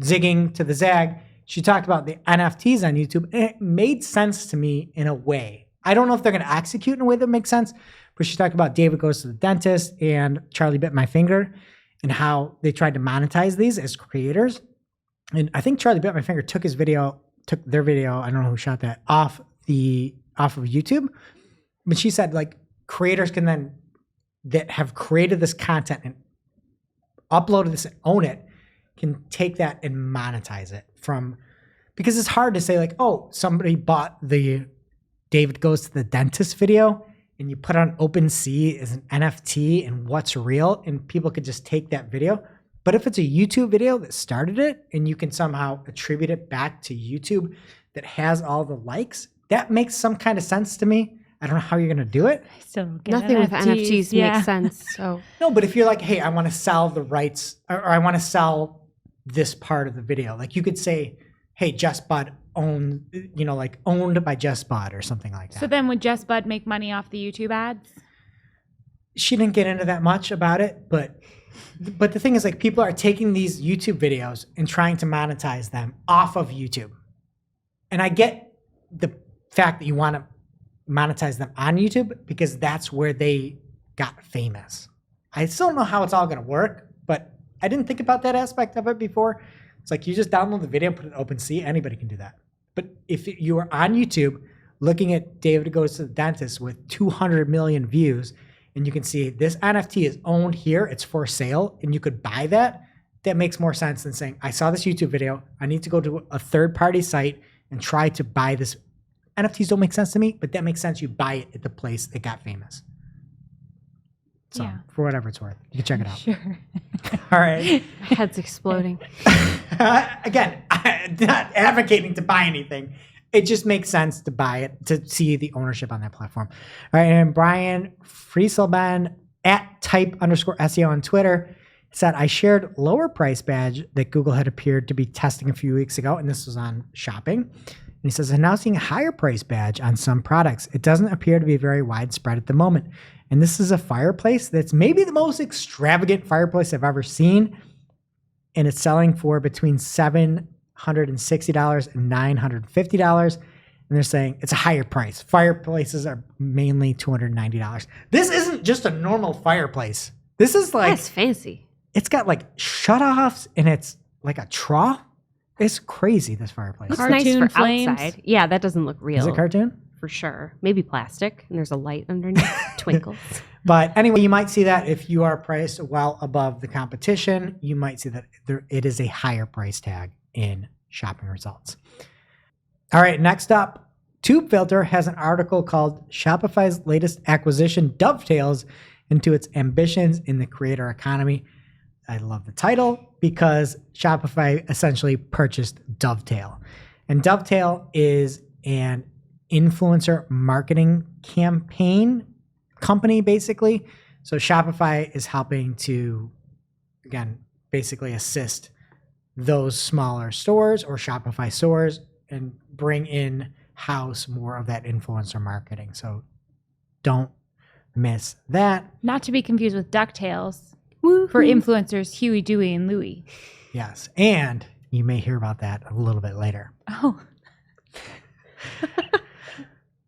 zigging to the zag, she talked about the NFTs on YouTube, and it made sense to me in a way. I don't know if they're going to execute in a way that makes sense, but she talked about David Goes to the Dentist and Charlie Bit My Finger and how they tried to monetize these as creators. And I think Charlie Bit My Finger took their video, I don't know who shot that, off of YouTube. But she said, like, creators can then, that have created this content and uploaded this and own it, can take that and monetize it because it's hard to say like, oh, somebody bought the David Goes to the Dentist video and you put it on OpenSea as an NFT and what's real, and people could just take that video. But if it's a YouTube video that started it and you can somehow attribute it back to YouTube that has all the likes, that makes some kind of sense to me. I don't know how you're going to do it. I still don't get Nothing with NFTs makes sense. So no, but if you're like, hey, I want to sell the rights, or I want to sell this part of the video, like you could say, hey, Just Bud owned by Just Bud or something like that. So then would Just Bud make money off the YouTube ads? She didn't get into that much about it, but the thing is, like, people are taking these YouTube videos and trying to monetize them off of YouTube. And I get the fact that you want to monetize them on YouTube because that's where they got famous. I still don't know how it's all going to work, but I didn't think about that aspect of it before. It's like you just download the video, put it in OpenSea, anybody can do that. But if you are on YouTube looking at David Goes to the Dentist with 200 million views, and you can see this NFT is owned here, it's for sale, and you could buy that, that makes more sense than saying, I saw this YouTube video. I need to go to a third-party site and try to buy this. NFTs don't make sense to me, but that makes sense. You buy it at the place that got famous. So for whatever it's worth, you can check it out. Sure. All right. My head's exploding. Again, I'm not advocating to buy anything. It just makes sense to buy it, to see the ownership on that platform. All right. And Brian Frieselban at type_SEO on Twitter said, I shared lower price badge that Google had appeared to be testing a few weeks ago. And this was on shopping. And he says, I'm now seeing a higher price badge on some products. It doesn't appear to be very widespread at the moment. And this is a fireplace that's maybe the most extravagant fireplace I've ever seen. And it's selling for between $760 and $950. And they're saying it's a higher price. Fireplaces are mainly $290. This isn't just a normal fireplace. This is like, That's fancy. It's got like shutoffs and it's like a trough. It's crazy, this fireplace. It's Cartoon nice for flames. outside. Yeah, that doesn't look real. Is it cartoon? For sure. Maybe plastic, and there's a light underneath. Twinkles. But anyway, you might see that if you are priced well above the competition, you might see that it is a higher price tag in shopping results. All right, next up, TubeFilter has an article called Shopify's latest acquisition dovetails into its ambitions in the creator economy. I love the title because Shopify essentially purchased Dovetail. And Dovetail is an influencer marketing campaign company, basically. So Shopify is helping to, again, basically assist those smaller stores or Shopify stores and bring in house more of that influencer marketing. So don't miss that. Not to be confused with DuckTales Woo-hoo. for influencers Huey, Dewey, and Louie. Yes. And you may hear about that a little bit later. Oh.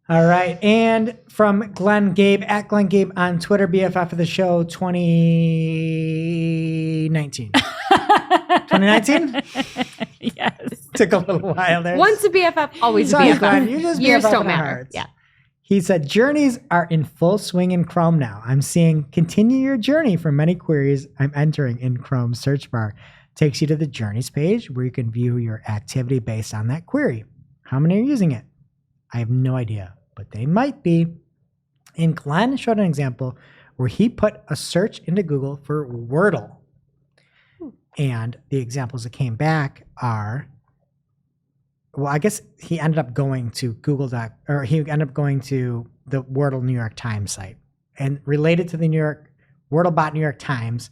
All right. And from Glenn Gabe, at Glenn Gabe on Twitter, BFF of the show 2019. 2019? Yes. Took a little while there. Once a BFF, always Sorry, a BFF. Glenn, you're just Years BFF don't in our matter. hearts. Yeah. He said, journeys are in full swing in Chrome now. I'm seeing continue your journey for many queries I'm entering in Chrome's search bar. Takes you to the journeys page where you can view your activity based on that query. How many are using it? I have no idea, but they might be. And Glenn showed an example where he put a search into Google for Wordle. And the examples that came back are, well, I guess he ended up going to he ended up going to the Wordle New York Times site. And related to the WordleBot New York Times,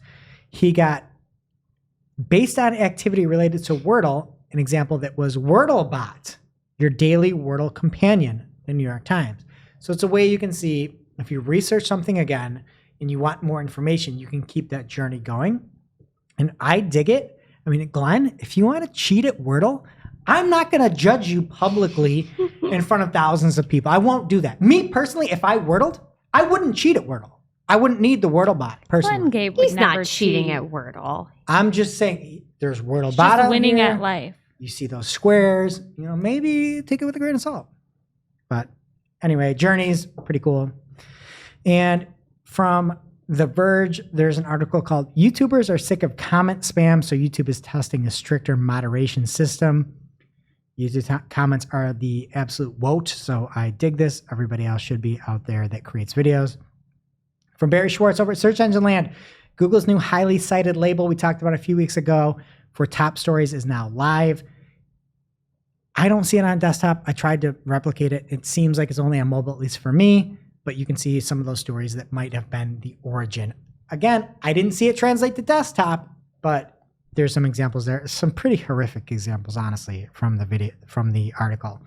he got, based on activity related to Wordle, an example that was WordleBot, your daily Wordle companion, the New York Times. So it's a way you can see if you research something again and you want more information, you can keep that journey going. And I dig it. I mean, Glenn, if you want to cheat at Wordle, I'm not going to judge you publicly in front of thousands of people. I won't do that. Me personally, if I Wordled, I wouldn't cheat at Wordle. I wouldn't need the WordleBot personally. Glenn Gabe would He's never not cheating cheat. at Wordle. I'm just saying there's WordleBot He's out just winning here. at life. You see those squares, maybe take it with a grain of salt. But anyway, journeys, pretty cool. And from The Verge, there's an article called YouTubers are sick of comment spam, so YouTube is testing a stricter moderation system. YouTube comments are the absolute woat, so I dig this. Everybody else should be out there that creates videos. From Barry Schwartz over at Search Engine Land, Google's new highly cited label we talked about a few weeks ago for top stories is now live. I don't see it on desktop. I tried to replicate it. It seems like it's only on mobile, at least for me, but you can see some of those stories that might have been the origin. Again, I didn't see it translate to desktop, but there's some examples there. Some pretty horrific examples, honestly, from the article.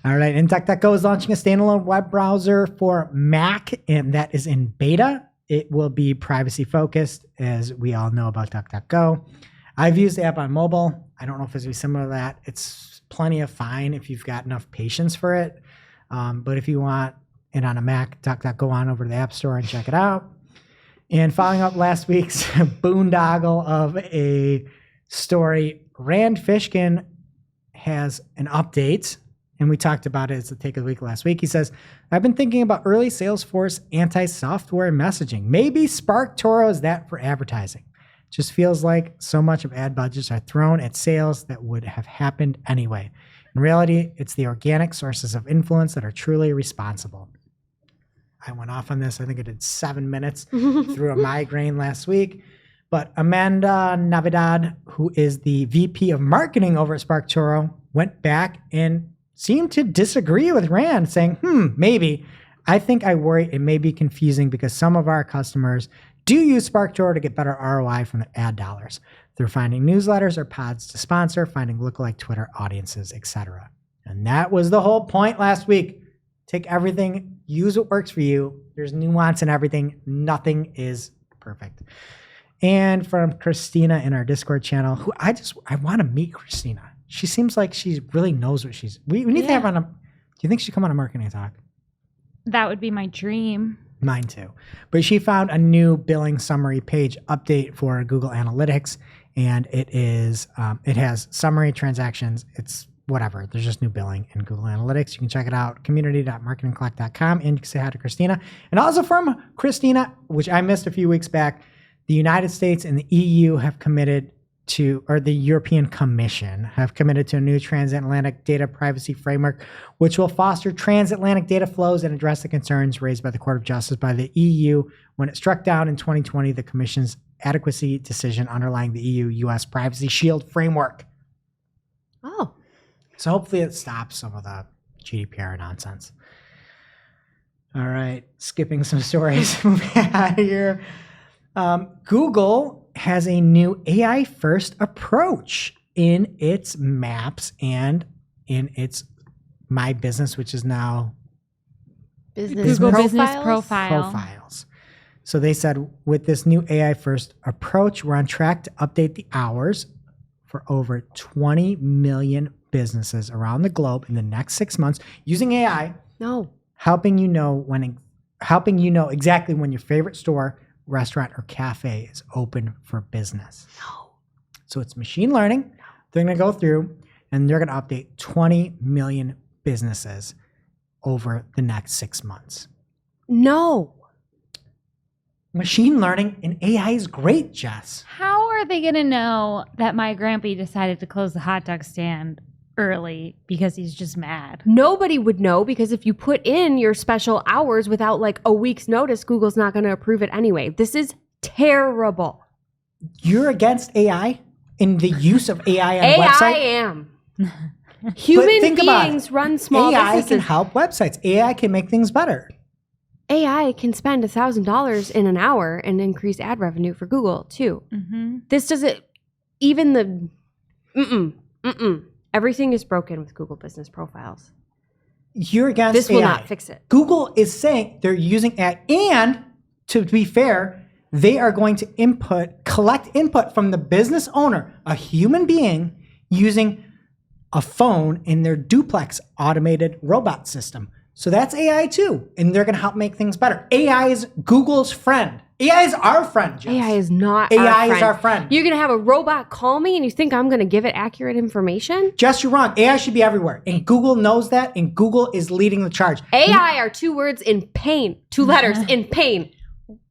All right, and DuckDuckGo is launching a standalone web browser for Mac, and that is in beta. It will be privacy focused, as we all know about DuckDuckGo. I've used the app on mobile. I don't know if it's similar to that. It's plenty of fine if you've got enough patience for it. But if you want it on a Mac, DuckDuckGo on over to the App Store and check it out. And following up last week's boondoggle of a story, Rand Fishkin has an update, and we talked about it as the take of the week last week. He says, I've been thinking about early Salesforce anti-software messaging. Maybe Spark Toro is that for advertising. Just feels like so much of ad budgets are thrown at sales that would have happened anyway. In reality, it's the organic sources of influence that are truly responsible. I went off on this. I think I did 7 minutes through a migraine last week. But Amanda Navidad, who is the VP of marketing over at SparkToro, went back and seemed to disagree with Rand, saying, maybe. I think I worry it may be confusing because some of our customers do use SparkToro to get better ROI from their ad dollars through finding newsletters or pods to sponsor, finding lookalike Twitter audiences, etc. And that was the whole point last week. Take everything, use what works for you. There's nuance in everything. Nothing is perfect. And from Christina in our Discord channel, who I want to meet Christina. She seems like she really knows what she's. We need to have her on a. Do you think she'd come on a marketing talk? That would be my dream. Mine too. But she found a new billing summary page update for Google Analytics, and it has summary transactions. It's whatever. There's just new billing in Google Analytics. You can check it out, community.marketingclock.com, and you can say hi to Christina. And also from Christina, which I missed a few weeks back, the United States and the EU have committed to, or the European Commission have committed to a new transatlantic data privacy framework, which will foster transatlantic data flows and address the concerns raised by the Court of Justice by the EU when it struck down in 2020 the Commission's adequacy decision underlying the EU-US Privacy Shield framework. Oh. So hopefully it stops some of the GDPR nonsense. All right, skipping some stories. Moving out of here. Google has a new AI-first approach in its maps and in its My Business, which is now Google Business Profiles. So they said with this new AI-first approach, we're on track to update the hours for over 20 million businesses around the globe in the next 6 months using AI. No. Helping you know exactly when your favorite store, restaurant, or cafe is open for business. No. So it's machine learning. They're going to go through and they're going to update 20 million businesses over the next 6 months. No. Machine learning and AI is great, Jess. How are they going to know that my grandpa decided to close the hot dog stand early because he's just mad? Nobody would know, because if you put in your special hours without like a week's notice, Google's not going to approve it anyway. This is terrible. You're against AI and the use of AI on a website? I am. Human beings run small AI businesses. can help websites. AI can make things better. AI can spend $1,000 in an hour and increase ad revenue for Google too. Mm-hmm. This doesn't even the everything is broken with Google Business Profiles. You're against this AI. will not fix it. Google is saying they're using AI, and to be fair, they are going to collect input from the business owner, a human being, using a phone in their duplex automated robot system. So that's AI too, and they're going to help make things better. AI is Google's friend. AI is our friend, Jess. AI is not AI our friend. is our friend. You're going to have a robot call me and you think I'm going to give it accurate information? Jess, you're wrong. AI should be everywhere, and Google knows that, and Google is leading the charge. AI are 2 words in pain, 2 letters in pain.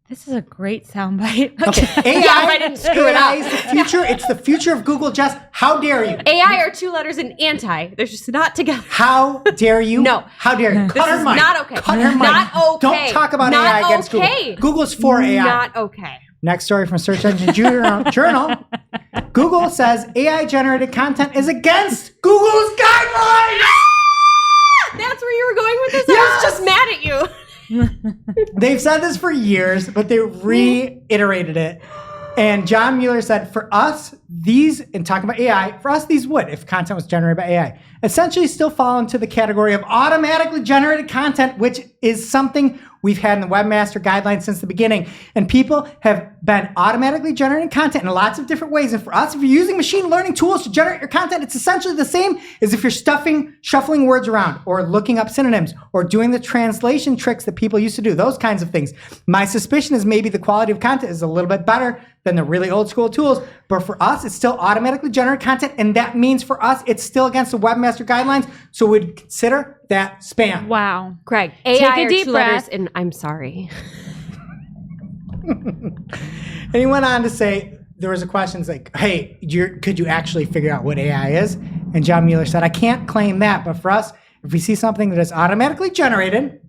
This is a great soundbite. Okay, AI, Yeah, I didn't screw it AI up. is the future. It's the future of Google, Jess. How dare you? AI are 2 letters in anti. They're just not together. How dare you? No. How dare you? Cut This her is mic. not okay. Cut her mic. Not okay. Don't talk about Not AI against okay. Google. Google's for AI. Not okay. Next story from Search Engine Journal. Google says AI-generated content is against Google's guidelines. That's where you were going with this? Yes! I was just mad at you. They've said this for years, but they reiterated it. And John Mueller said, for us, these, and talking about AI, for us, these would, if content was generated by AI, essentially still fall into the category of automatically generated content, which is something we've had in the Webmaster Guidelines since the beginning. And people have been automatically generating content in lots of different ways. And for us, if you're using machine learning tools to generate your content, it's essentially the same as if you're shuffling words around or looking up synonyms or doing the translation tricks that people used to do, those kinds of things. My suspicion is maybe the quality of content is a little bit better than the really old school tools, but for us, it's still automatically generated content, and that means for us, it's still against the Webmaster Guidelines, so we'd consider that spam. Wow. Craig, Take AI a are deep 2 letters breath. in I'm sorry. And he went on to say, there was a question like, hey, could you actually figure out what AI is? And John Mueller said, I can't claim that, but for us, if we see something that is automatically generated,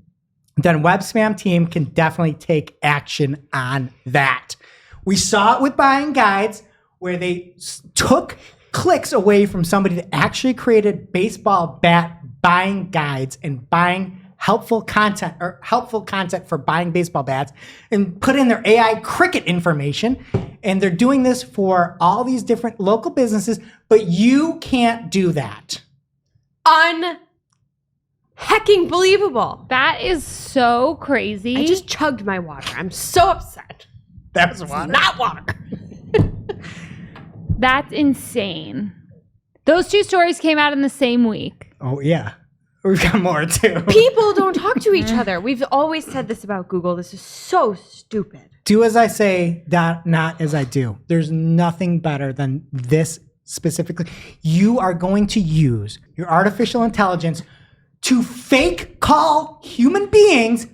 then web spam team can definitely take action on that. We saw it with buying guides where they took clicks away from somebody that actually created baseball bat buying guides and buying helpful content for buying baseball bats and put in their AI cricket information. And they're doing this for all these different local businesses, but you can't do that. Hecking believable. That is so crazy. I just chugged my water. I'm so upset. That was water. Not water. That's insane. Those two stories came out in the same week. Oh, yeah. We've got more, too. People don't talk to each other. We've always said this about Google. This is so stupid. Do as I say, not as I do. There's nothing better than this specifically. You are going to use your artificial intelligence to fake call human beings,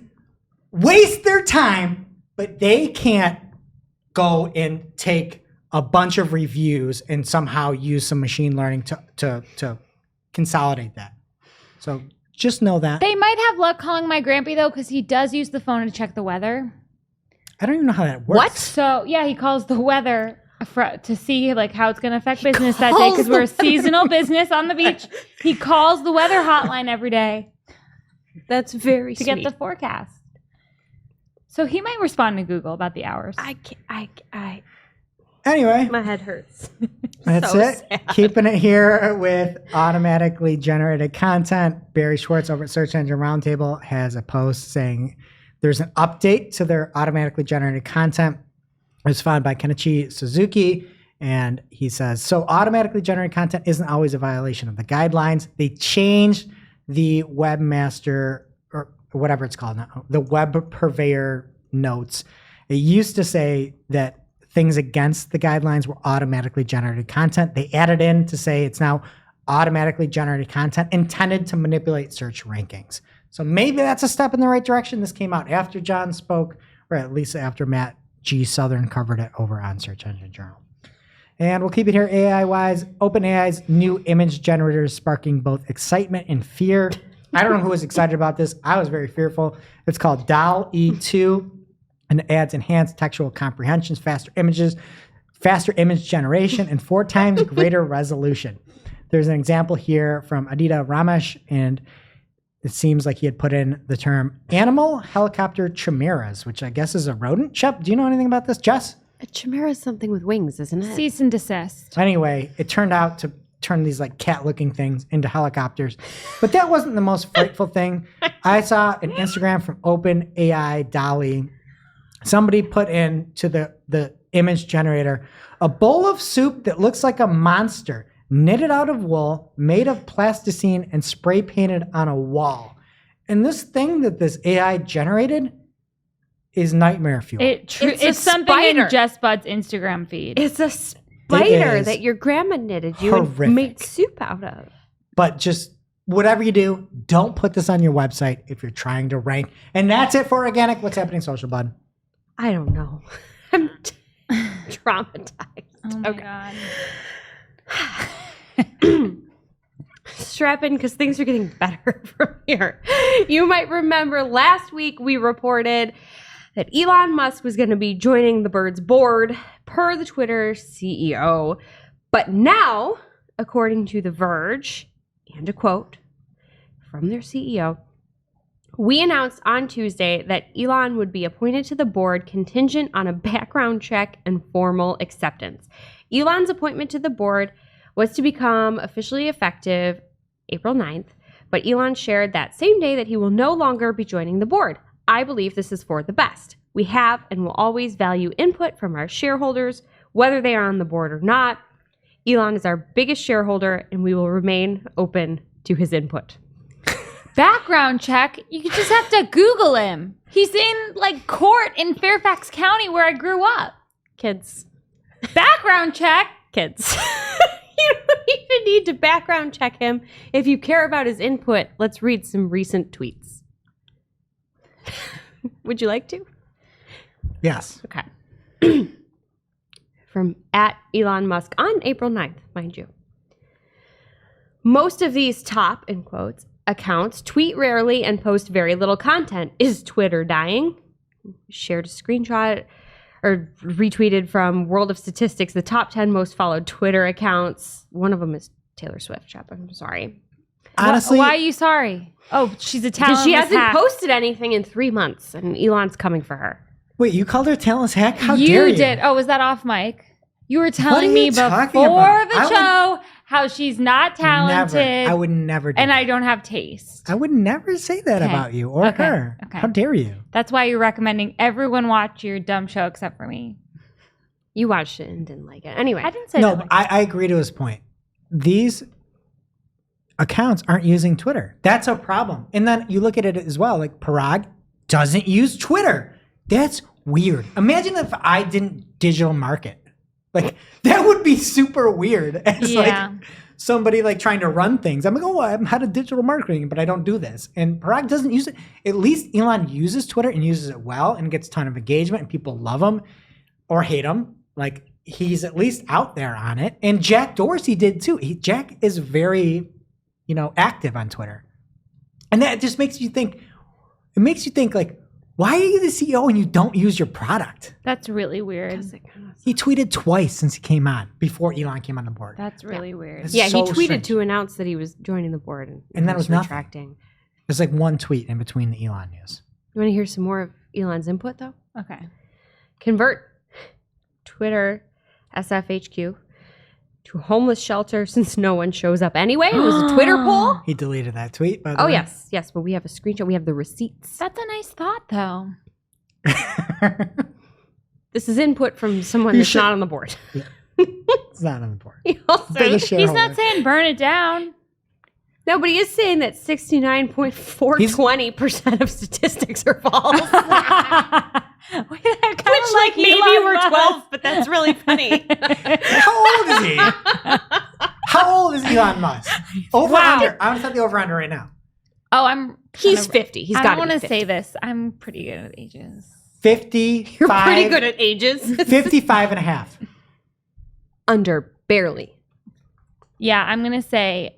waste their time, but they can't go and take a bunch of reviews and somehow use some machine learning to consolidate that. So just know that. They might have luck calling my Grampy, though, because he does use the phone to check the weather. I don't even know how that works. What? So, yeah, he calls the weather to see like how it's going to affect business that day because we're a seasonal business on the beach. He calls the weather hotline every day. That's very to sweet. get the forecast. So he might respond to Google about the hours. Anyway. My head hurts. That's So it. sad. Keeping it here with automatically generated content. Barry Schwartz over at Search Engine Roundtable has a post saying there's an update to their automatically generated content. It was found by Kenichi Suzuki, and he says, so automatically generated content isn't always a violation of the guidelines. They changed the webmaster, or whatever it's called now, the web purveyor notes. It used to say that things against the guidelines were automatically generated content. They added in to say it's now automatically generated content intended to manipulate search rankings. So maybe that's a step in the right direction. This came out after John spoke, or at least after Matt G. Southern covered it over on Search Engine Journal. And we'll keep it here AI-wise. OpenAI's new image generator is sparking both excitement and fear. I don't know who was excited about this. I was very fearful. It's called DAL-E2. And it adds enhanced textual comprehensions, faster image generation, and 4 times greater resolution. There's an example here from Aditya Ramesh, and it seems like he had put in the term animal helicopter chimeras, which I guess is a rodent. Shep, do you know anything about this, Jess? A chimera is something with wings, isn't it? Cease and desist. Anyway, it turned out to turn these like cat-looking things into helicopters. But that wasn't the most frightful thing. I saw an Instagram from OpenAI DALL-E. Somebody put into the image generator a bowl of soup that looks like a monster, knitted out of wool, made of plasticine, and spray painted on a wall. And this thing that this AI generated is nightmare fuel. It's something spider. in Jess Bud's Instagram feed. It's a spider is that your grandma knitted you and horrific. made soup out of. But just whatever you do, don't put this on your website if you're trying to rank. And that's it for Organic. What's happening, social bud? I don't know. I'm traumatized. Oh my God. Strap in because things are getting better from here. You might remember last week we reported that Elon Musk was going to be joining the Bird's board per the Twitter CEO. But now, according to The Verge, and a quote from their CEO, we announced on Tuesday that Elon would be appointed to the board contingent on a background check and formal acceptance. Elon's appointment to the board was to become officially effective April 9th, but Elon shared that same day that he will no longer be joining the board. I believe this is for the best. We have and will always value input from our shareholders, whether they are on the board or not. Elon is our biggest shareholder, and we will remain open to his input. Background check? You just have to Google him. He's in like court in Fairfax County where I grew up. Kids. Background check? Kids. You don't even need to background check him. If you care about his input, let's read some recent tweets. Would you like to? Yes. Okay. from @ElonMusk on April 9th, mind you. Most of these top, in quotes, accounts tweet rarely and post very little content. Is Twitter dying? Shared a screenshot or retweeted from World of Statistics, the top 10 most followed Twitter accounts. One of them is Taylor Swift, Shep. I'm sorry. Honestly, why are you sorry? Oh, she's a talentless Because she hasn't hack. posted anything in 3 months, and Elon's coming for her. wait, you called her talentless hack? How dare you? You did. Oh, was that off mic? You were What are telling me you before talking about? the show how she's not talented. Never. I would never do and that. I don't have taste. I would never say that Okay. about you or Okay. her. Okay. How dare you? That's why you're recommending everyone watch your dumb show except for me. You watched it and didn't like it. Anyway. I didn't say No, that. I agree to his point. These accounts aren't using Twitter. That's a problem. And then you look at it as well, like Parag doesn't use Twitter. That's weird. Imagine if I didn't digital market. Like, that would be super weird as like somebody like trying to run things. I'm like, oh, I'm head of digital marketing, but I don't do this. And Parag doesn't use it. At least Elon uses Twitter and uses it well and gets a ton of engagement and people love him or hate him. Like, he's at least out there on it. And Jack Dorsey did too. Jack is very, active on Twitter. And that just makes you think, like, why are you the CEO and you don't use your product? That's really weird. He tweeted twice since he came on, before Elon came on the board. That's really weird. It's Yeah, so he tweeted strange. to announce that he was joining the board. And that was nothing. retracting. There's like one tweet in between the Elon news. You want to hear some more of Elon's input, though? Okay. Convert Twitter SFHQ to a homeless shelter since no one shows up anyway. It was a Twitter poll. He deleted that tweet, by the Oh, way. yes, but we have a screenshot. We have the receipts. That's a nice thought, though. This is input from someone You that's should- not on the board. It's not important. He also- They're the He's shareholder. not saying burn it down. No, but he is saying that 69.420% of statistics are false. Which Which, like, maybe we're 12, but that's really funny. How old is he? How old is Elon Musk? Over Wow. under. I want to set the over under right now. Oh, I'm. He's 50. He's I got don't to want be to 50. say this. I'm pretty good at ages. 55. You're pretty good at ages. 55 and a half. Under, barely. Yeah, I'm gonna say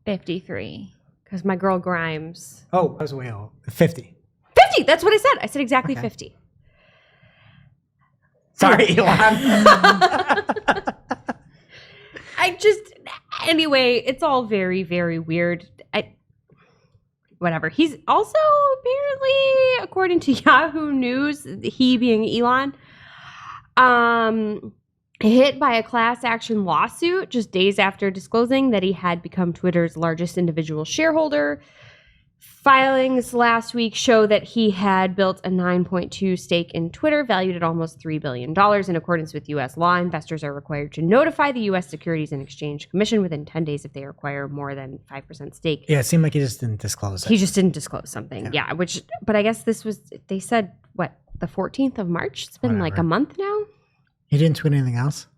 53. Because my girl Grimes. Oh, I was way old. 50. 50! That's what I said. I said exactly Okay. 50. Sorry, Elon. Anyway, it's all very, very weird. Whatever. He's also apparently, according to Yahoo News, he being Elon, hit by a class action lawsuit just days after disclosing that he had become Twitter's largest individual shareholder. Filings last week show that he had built a 9.2 stake in Twitter, valued at almost $3 billion. In accordance with U.S. law, investors are required to notify the U.S. Securities and Exchange Commission within 10 days if they acquire more than 5% stake. Yeah, it seemed like he just didn't disclose it. He just didn't disclose something. Yeah, but I guess this was, they said, what, the 14th of March? It's been like a Whatever. month now? He didn't tweet anything else?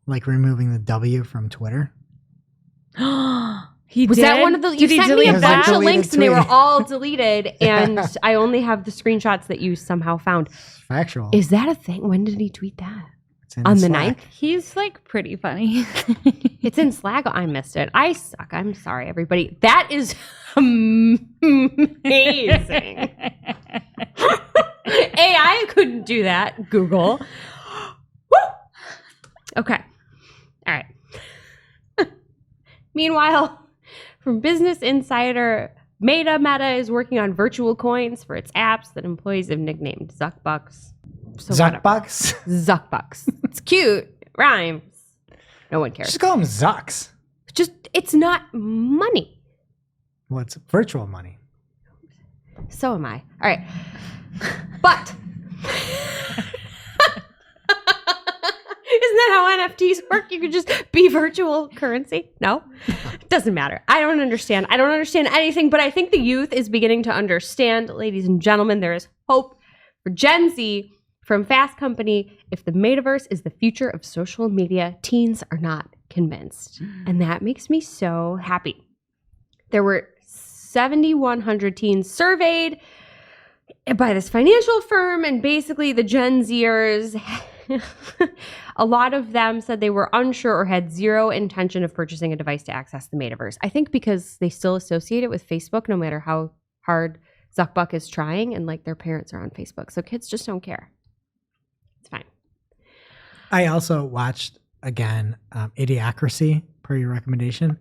Like removing the W from Twitter? He Was did? that one of the, you Did he sent me delete a that? bunch of Deleted links and they were tweet. all deleted and I only have the screenshots that you somehow found. Factual. Is that a thing? When did he tweet that? It's in On the Slack. 9th? He's like pretty funny. It's in Slack. I missed it. I suck. I'm sorry, everybody. That is amazing. AI couldn't do that. Google. Woo! Okay. All right. Meanwhile, from Business Insider, Meta is working on virtual coins for its apps that employees have nicknamed Zuckbucks. So whatever. Zuckbucks? Zuckbucks. It's cute. It rhymes. No one cares. Just call them Zucks. Just, it's not money. Well, it's virtual money. So am I. All right. But isn't that how NFTs work? You could just be virtual currency? No? Doesn't matter. I don't understand. I don't understand anything, but I think the youth is beginning to understand. Ladies and gentlemen, there is hope for Gen Z from Fast Company. If the metaverse is the future of social media, teens are not convinced. And that makes me so happy. There were 7,100 teens surveyed by this financial firm, and basically the Gen Zers A lot of them said they were unsure or had zero intention of purchasing a device to access the metaverse. I think because they still associate it with Facebook, no matter how hard Zuckbuck is trying, and like their parents are on Facebook. So kids just don't care. It's fine. I also watched, again, Idiocracy, per your recommendation.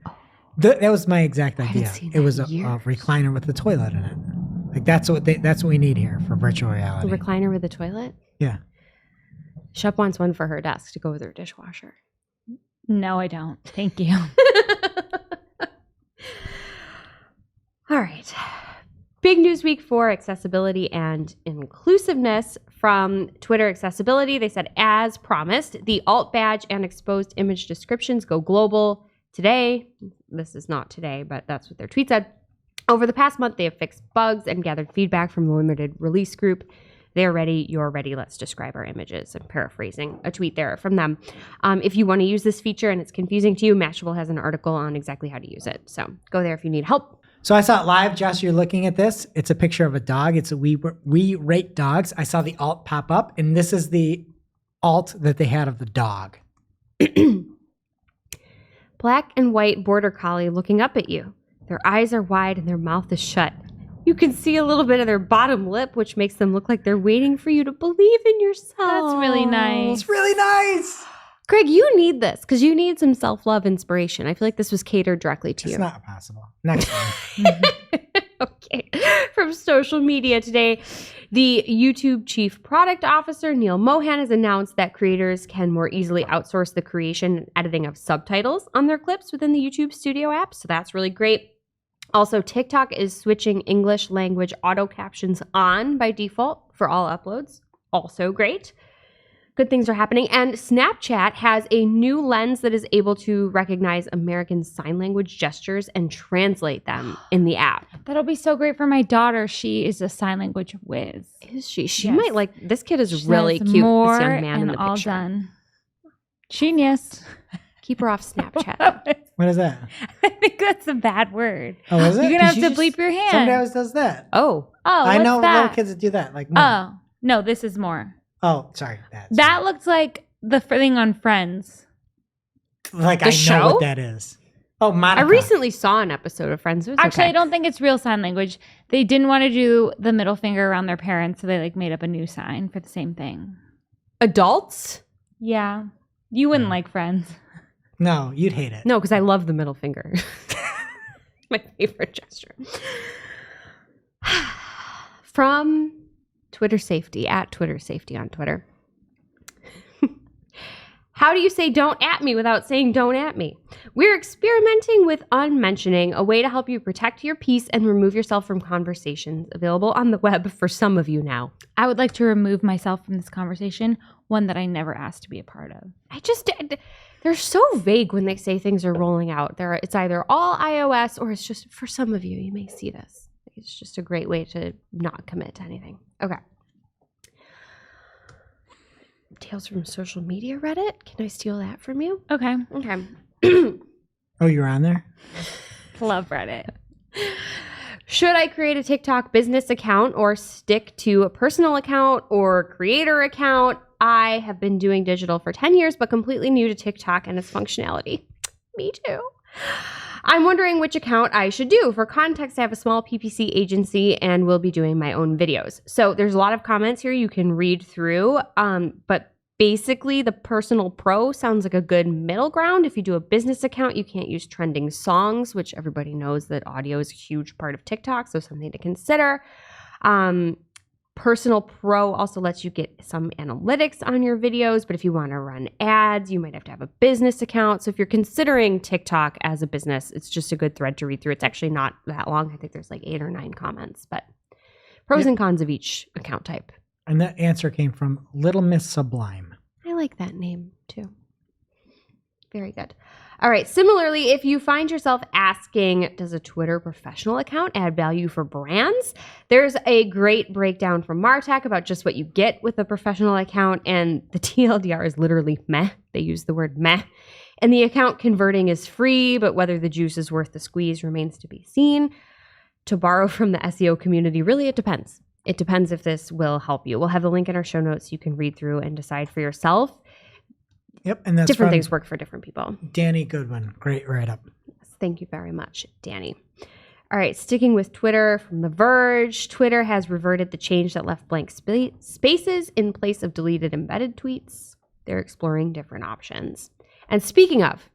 That was my exact idea. It was a recliner with a toilet in it. Like that's what we need here for virtual reality. A recliner with a toilet? Yeah. Shep wants one for her desk to go with her dishwasher. No, I don't. Thank you. All right. Big news week for accessibility and inclusiveness from Twitter Accessibility. They said, as promised, the alt badge and exposed image descriptions go global today. This is not today, but that's what their tweet said. Over the past month, they have fixed bugs and gathered feedback from the limited release group. They're ready, you're ready, let's describe our images. I'm paraphrasing a tweet there from them. If you want to use this feature and it's confusing to you, Mashable has an article on exactly how to use it. So go there if you need help. So I saw it live. Josh, you're looking at this. It's a picture of a dog. It's a We Rate Dogs. I saw the alt pop up, and this is the alt that they had of the dog. Black and white border collie looking up at you. Their eyes are wide and their mouth is shut. You can see a little bit of their bottom lip, which makes them look like they're waiting for you to believe in yourself. That's really nice. It's really nice. Greg, you need this because you need some self-love inspiration. I feel like this was catered directly to you. It's not possible. Next one. Okay. From social media today, the YouTube Chief Product Officer, Neil Mohan, has announced that creators can more easily outsource the creation and editing of subtitles on their clips within the YouTube Studio app. So that's really great. Also, TikTok is switching English language auto captions on by default for all uploads. Also great. Good things are happening. And Snapchat has a new lens that is able to recognize American Sign Language gestures and translate them in the app. That'll be so great for my daughter. She is a sign language whiz. Is she? She Yes. might like, this kid is She really has cute, more this young man in and the all picture. done. Genius. Keep her off Snapchat. What is that? I think that's a bad word. Oh, is it? You're gonna have Did to you bleep just- your hand. Somebody always does that. Oh. I what's know that? little kids that do that. Like, no. Oh, no, this is more. Oh, sorry. That looked like the thing on Friends. like The I show? know what that is. Oh, Monica. I recently saw an episode of Friends. It was Actually, okay. I don't think it's real sign language. They didn't want to do the middle finger around their parents, so they like made up a new sign for the same thing. Adults? Yeah. You wouldn't like Friends. No, you'd hate it. No, because I love the middle finger. My favorite gesture. From Twitter Safety, at Twitter Safety on Twitter. How do you say don't at me without saying don't at me? We're experimenting with unmentioning, a way to help you protect your peace and remove yourself from conversations, available on the web for some of you now. I would like to remove myself from this conversation, one that I never asked to be a part of. They're so vague when they say things are rolling out. It's either all iOS or it's just, for some of you, you may see this. It's just a great way to not commit to anything. Okay. Tales from social media Reddit. Can I steal that from you? Okay. Okay. Oh, you're on there? Love Reddit. Should I create a TikTok business account or stick to a personal account or creator account? I have been doing digital for 10 years, but completely new to TikTok and its functionality. Me too. I'm wondering which account I should do. For context, I have a small PPC agency and will be doing my own videos. So there's a lot of comments here you can read through, but basically the personal pro sounds like a good middle ground. If you do a business account, you can't use trending songs, which everybody knows that audio is a huge part of TikTok, so something to consider. Personal Pro also lets you get some analytics on your videos, but if you want to run ads, you might have to have a business account. So if you're considering TikTok as a business, it's just a good thread to read through. It's actually not that long. I think there's like 8 or 9 comments, but pros and cons of each account type. And that answer came from Little Miss Sublime. I like that name too. Very good. All right. Similarly, if you find yourself asking, does a Twitter professional account add value for brands? There's a great breakdown from MarTech about just what you get with a professional account. And the TLDR is literally meh. They use the word meh. And the account converting is free, but whether the juice is worth the squeeze remains to be seen. To borrow from the SEO community, really, it depends. It depends if this will help you. We'll have the link in our show notes. You can read through and decide for yourself. Yep, and that's different things work for different people. Danny Goodwin, great write-up. Thank you very much, Danny. All right, sticking with Twitter from The Verge, Twitter has reverted the change that left blank spaces in place of deleted embedded tweets. They're exploring different options. And speaking of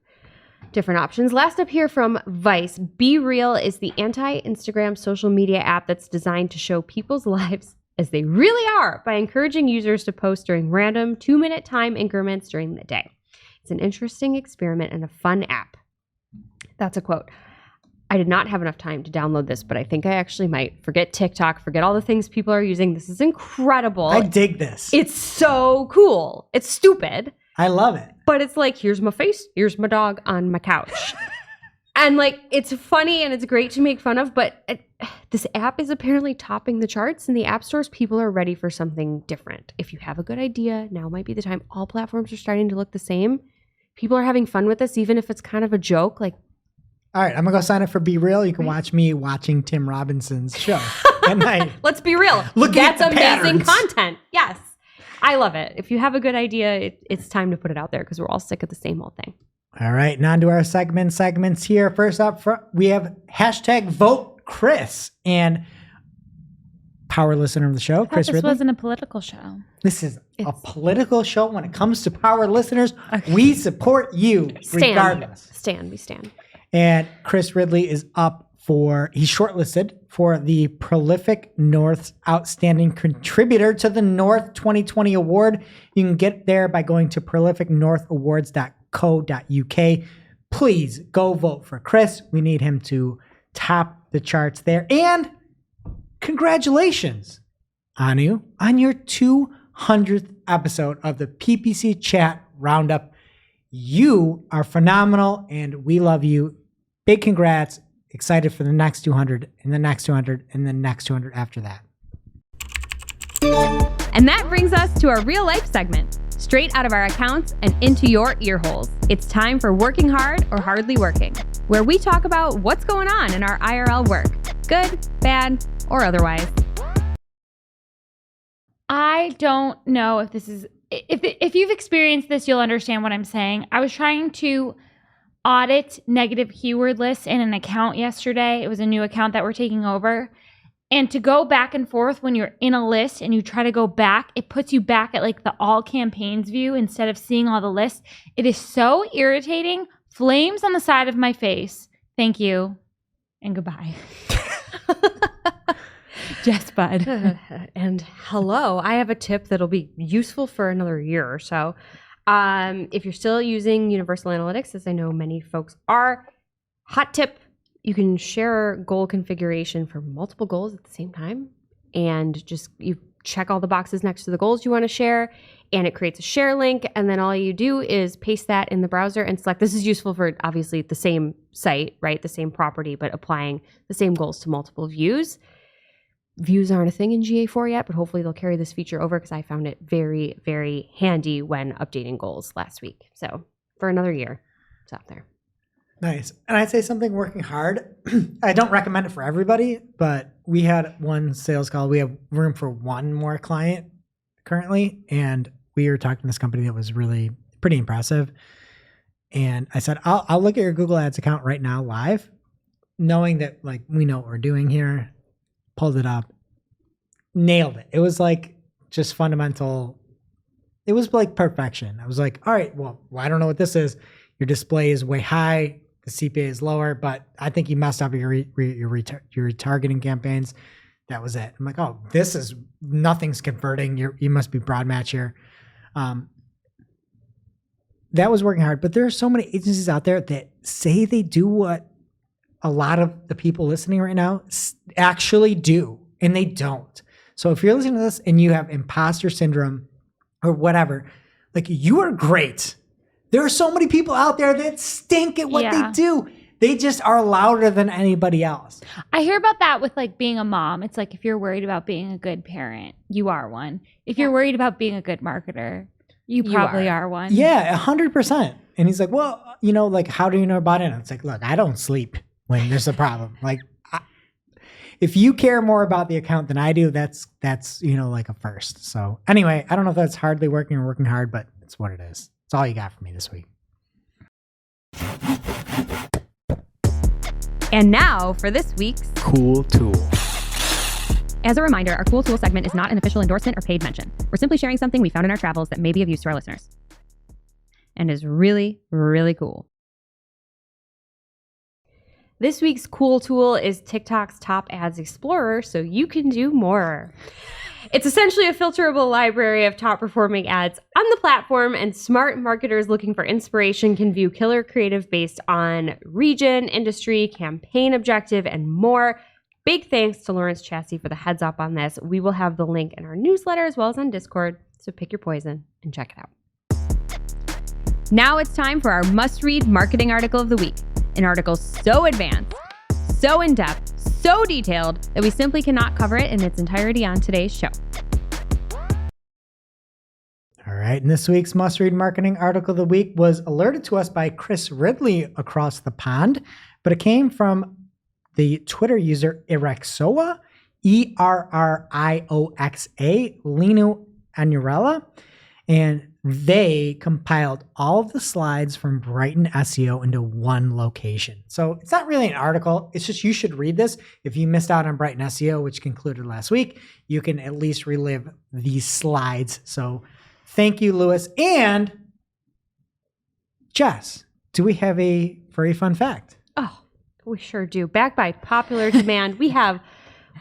different options, last up here from Vice, Be Real is the anti-Instagram social media app that's designed to show people's lives as they really are by encouraging users to post during random 2-minute time increments during the day. It's an interesting experiment and a fun app. That's a quote. I did not have enough time to download this, but I think I actually might. Forget TikTok, forget all the things people are using. This is incredible. I dig this. It's so cool. It's stupid. I love it. But it's like, here's my face, here's my dog on my couch. And like, it's funny and it's great to make fun of, but this app is apparently topping the charts in the app stores. People are ready for something different. If you have a good idea, now might be the time. All platforms are starting to look the same. People are having fun with this, even if it's kind of a joke. Like, all right, I'm going to go sign up for Be Real. You can watch me watching Tim Robinson's show at night. Let's be real. That's amazing content. Yes. I love it. If you have a good idea, it's time to put it out there because we're all sick of the same old thing. All right, now on to our segments here. First up, we have hashtag Vote Chris and power listener of the show, Chris Ridley. This wasn't a political show. This is a political show. When it comes to power listeners, we support you regardless. We stand. And Chris Ridley is up he's shortlisted for the Prolific North's Outstanding Contributor to the North 2020 Award. You can get there by going to prolificnorthawards.co.uk. Please go vote for Chris. We need him to top the charts there. And congratulations, Anu, on your 200th episode of the PPC Chat Roundup. You are phenomenal, and we love you. Big congrats. Excited for the next 200 and the next 200 and the next 200 after that. And that brings us to our real life segment, straight out of our accounts and into your ear holes. It's time for Working Hard or Hardly Working, where we talk about what's going on in our IRL work, good, bad, or otherwise. I don't know if this is, if you've experienced this, you'll understand what I'm saying. I was trying to audit negative keyword lists in an account yesterday. It was a new account that we're taking over. And to go back and forth when you're in a list and you try to go back, it puts you back at like the all campaigns view instead of seeing all the lists. It is so irritating. Flames on the side of my face. Thank you. And goodbye. Yes, bud. And hello. I have a tip that'll be useful for another year or so. If you're still using Universal Analytics, as I know many folks are, hot tip, you can share goal configuration for multiple goals at the same time. And just you check all the boxes next to the goals you want to share, and it creates a share link. And then all you do is paste that in the browser and select. This is useful for obviously the same site, right? The same property, but applying the same goals to multiple views. Views aren't a thing in GA4 yet, but hopefully they'll carry this feature over because I found it very, very handy when updating goals last week. So for another year, it's out there. Nice. And I'd say something working hard. I don't recommend it for everybody, but we had one sales call. We have room for one more client currently. And we were talking to this company that was really pretty impressive. And I said, I'll look at your Google Ads account right now live, knowing that like we know what we're doing here. Pulled it up, nailed it. It was like just fundamental. It was like perfection. I was like, all right, well, I don't know what this is. Your display is way high. The CPA is lower, but I think you messed up your retargeting campaigns. That was it. I'm like, oh, this is nothing's converting. You must be broad match here. That was working hard, but there are so many agencies out there that say they do what a lot of the people listening right now actually do, and they don't. So if you're listening to this and you have imposter syndrome or whatever, like you are great. There are so many people out there that stink at what they do. They just are louder than anybody else. I hear about that with like being a mom. It's like if you're worried about being a good parent, you are one. If you're worried about being a good marketer, you probably are one. Yeah, 100%. And he's like, well, like, how do you know about it? And it's like, look, I don't sleep when there's a problem. Like, if you care more about the account than I do, that's like a first. So anyway, I don't know if that's hardly working or working hard, but it's what it is. It's all you got for me this week. And now for this week's Cool Tool. As a reminder, our Cool Tool segment is not an official endorsement or paid mention. We're simply sharing something we found in our travels that may be of use to our listeners and is really, really cool. This week's cool tool is TikTok's Top Ads Explorer, so you can do more. It's essentially a filterable library of top performing ads on the platform, and smart marketers looking for inspiration can view killer creative based on region, industry, campaign objective, and more. Big thanks to Lawrence Chassie for the heads up on this. We will have the link in our newsletter as well as on Discord, so pick your poison and check it out. Now it's time for our must-read marketing article of the week. An article so advanced, so in-depth, so detailed that we simply cannot cover it in its entirety on today's show. All right, and this week's must-read marketing article of the week was alerted to us by Chris Ridley across the pond, but it came from the Twitter user Erexoa, Errioxa, Linu Anurella, and they compiled all of the slides from Brighton SEO into one location. So it's not really an article. It's just you should read this. If you missed out on Brighton SEO, which concluded last week, you can at least relive these slides. So thank you, Lewis. And Jess, do we have a very fun fact? Oh, we sure do. Backed by popular demand, we have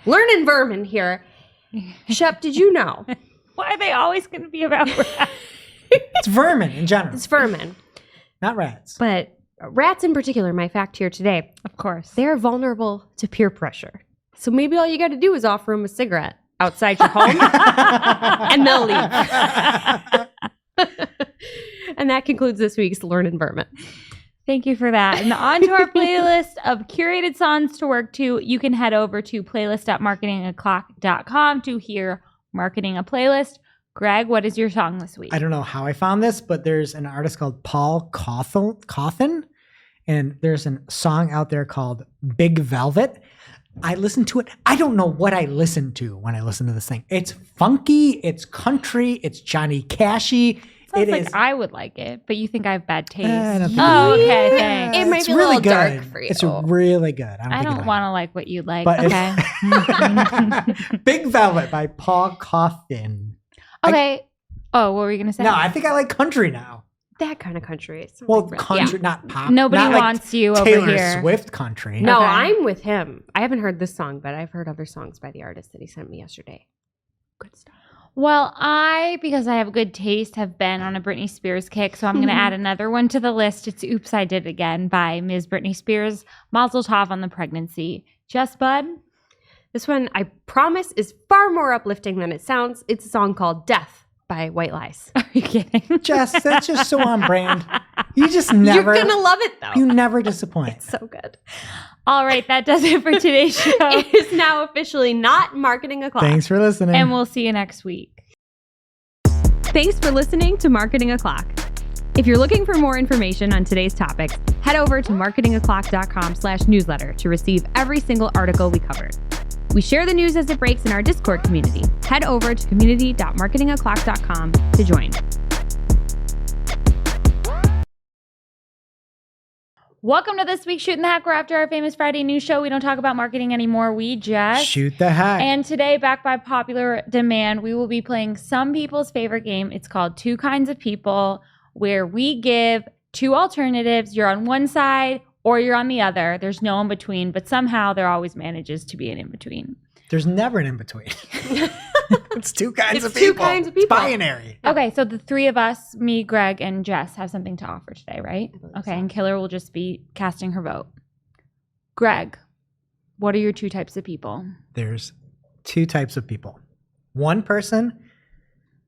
Learnin' Vermin here. Shep, did you know? Why are they always going to be about rats? It's vermin in general. It's vermin. Not rats. But rats in particular, my fact here today, Of course. they're vulnerable to peer pressure. So maybe all you got to do is offer them a cigarette outside your home and they'll leave. And that concludes this week's Learnin' Vermin. Thank you for that. And on to our playlist of curated songs to work to. You can head over to playlist.marketingaclock.com to hear Marketing a Playlist. Greg, what is your song this week? I don't know how I found this, but there's an artist called Paul Cawthon, and there's a song out there called Big Velvet. I listened to it. I don't know what I listened to when I listened to this thing. It's funky, it's country, it's Johnny Cashy. Sounds like I would like it, but you think I have bad taste. I don't think Oh, you do. okay, thanks. It might It's be a really little dark good. for you. It's really good. I don't want to like what you like. But Okay. Big Velvet by Paul Cawthon. Okay. Oh, what were you going to say? No, I think I like country now. That kind of country. It's Well, like country, not pop. Nobody not like wants you over Taylor here. Swift country. No, Okay. I'm with him. I haven't heard this song, but I've heard other songs by the artist that he sent me yesterday. Good stuff. Well, because I have good taste, have been on a Britney Spears kick, so I'm going to add another one to the list. It's Oops, I Did It Again by Ms. Britney Spears. Mazel tov on the pregnancy. Just Bud? This one, I promise, is far more uplifting than it sounds. It's a song called Death by White Lies. Are you kidding? Jess, that's just so on brand. You just never. You're going to love it, though. You never disappoint. It's so good. All right, that does it for today's show. It is now officially not Marketing O'Clock. Thanks for listening. And we'll see you next week. Thanks for listening to Marketing O'Clock. If you're looking for more information on today's topics, head over to marketingaclock.com/newsletter to receive every single article we covered. We share the news as it breaks in our Discord community. Head over to community.marketingaclock.com to join. Welcome to this week's Shootin the Heck. We're after our famous Friday news show. We don't talk about marketing anymore. We just Shoot the heck. And today, backed by popular demand, we will be playing some people's favorite game. It's called Two Kinds of People, where we give two alternatives. You're on one side or you're on the other. There's no in between, but somehow there always manages to be an in between. There's never an in between. It's two kinds of It's two people. kinds of It's people. binary. Okay, so the three of us, me, Greg, and Jess, have something to offer today, right? I believe Okay, so. and Killer will just be casting her vote. Greg, what are your two types of people? There's two types of people. One person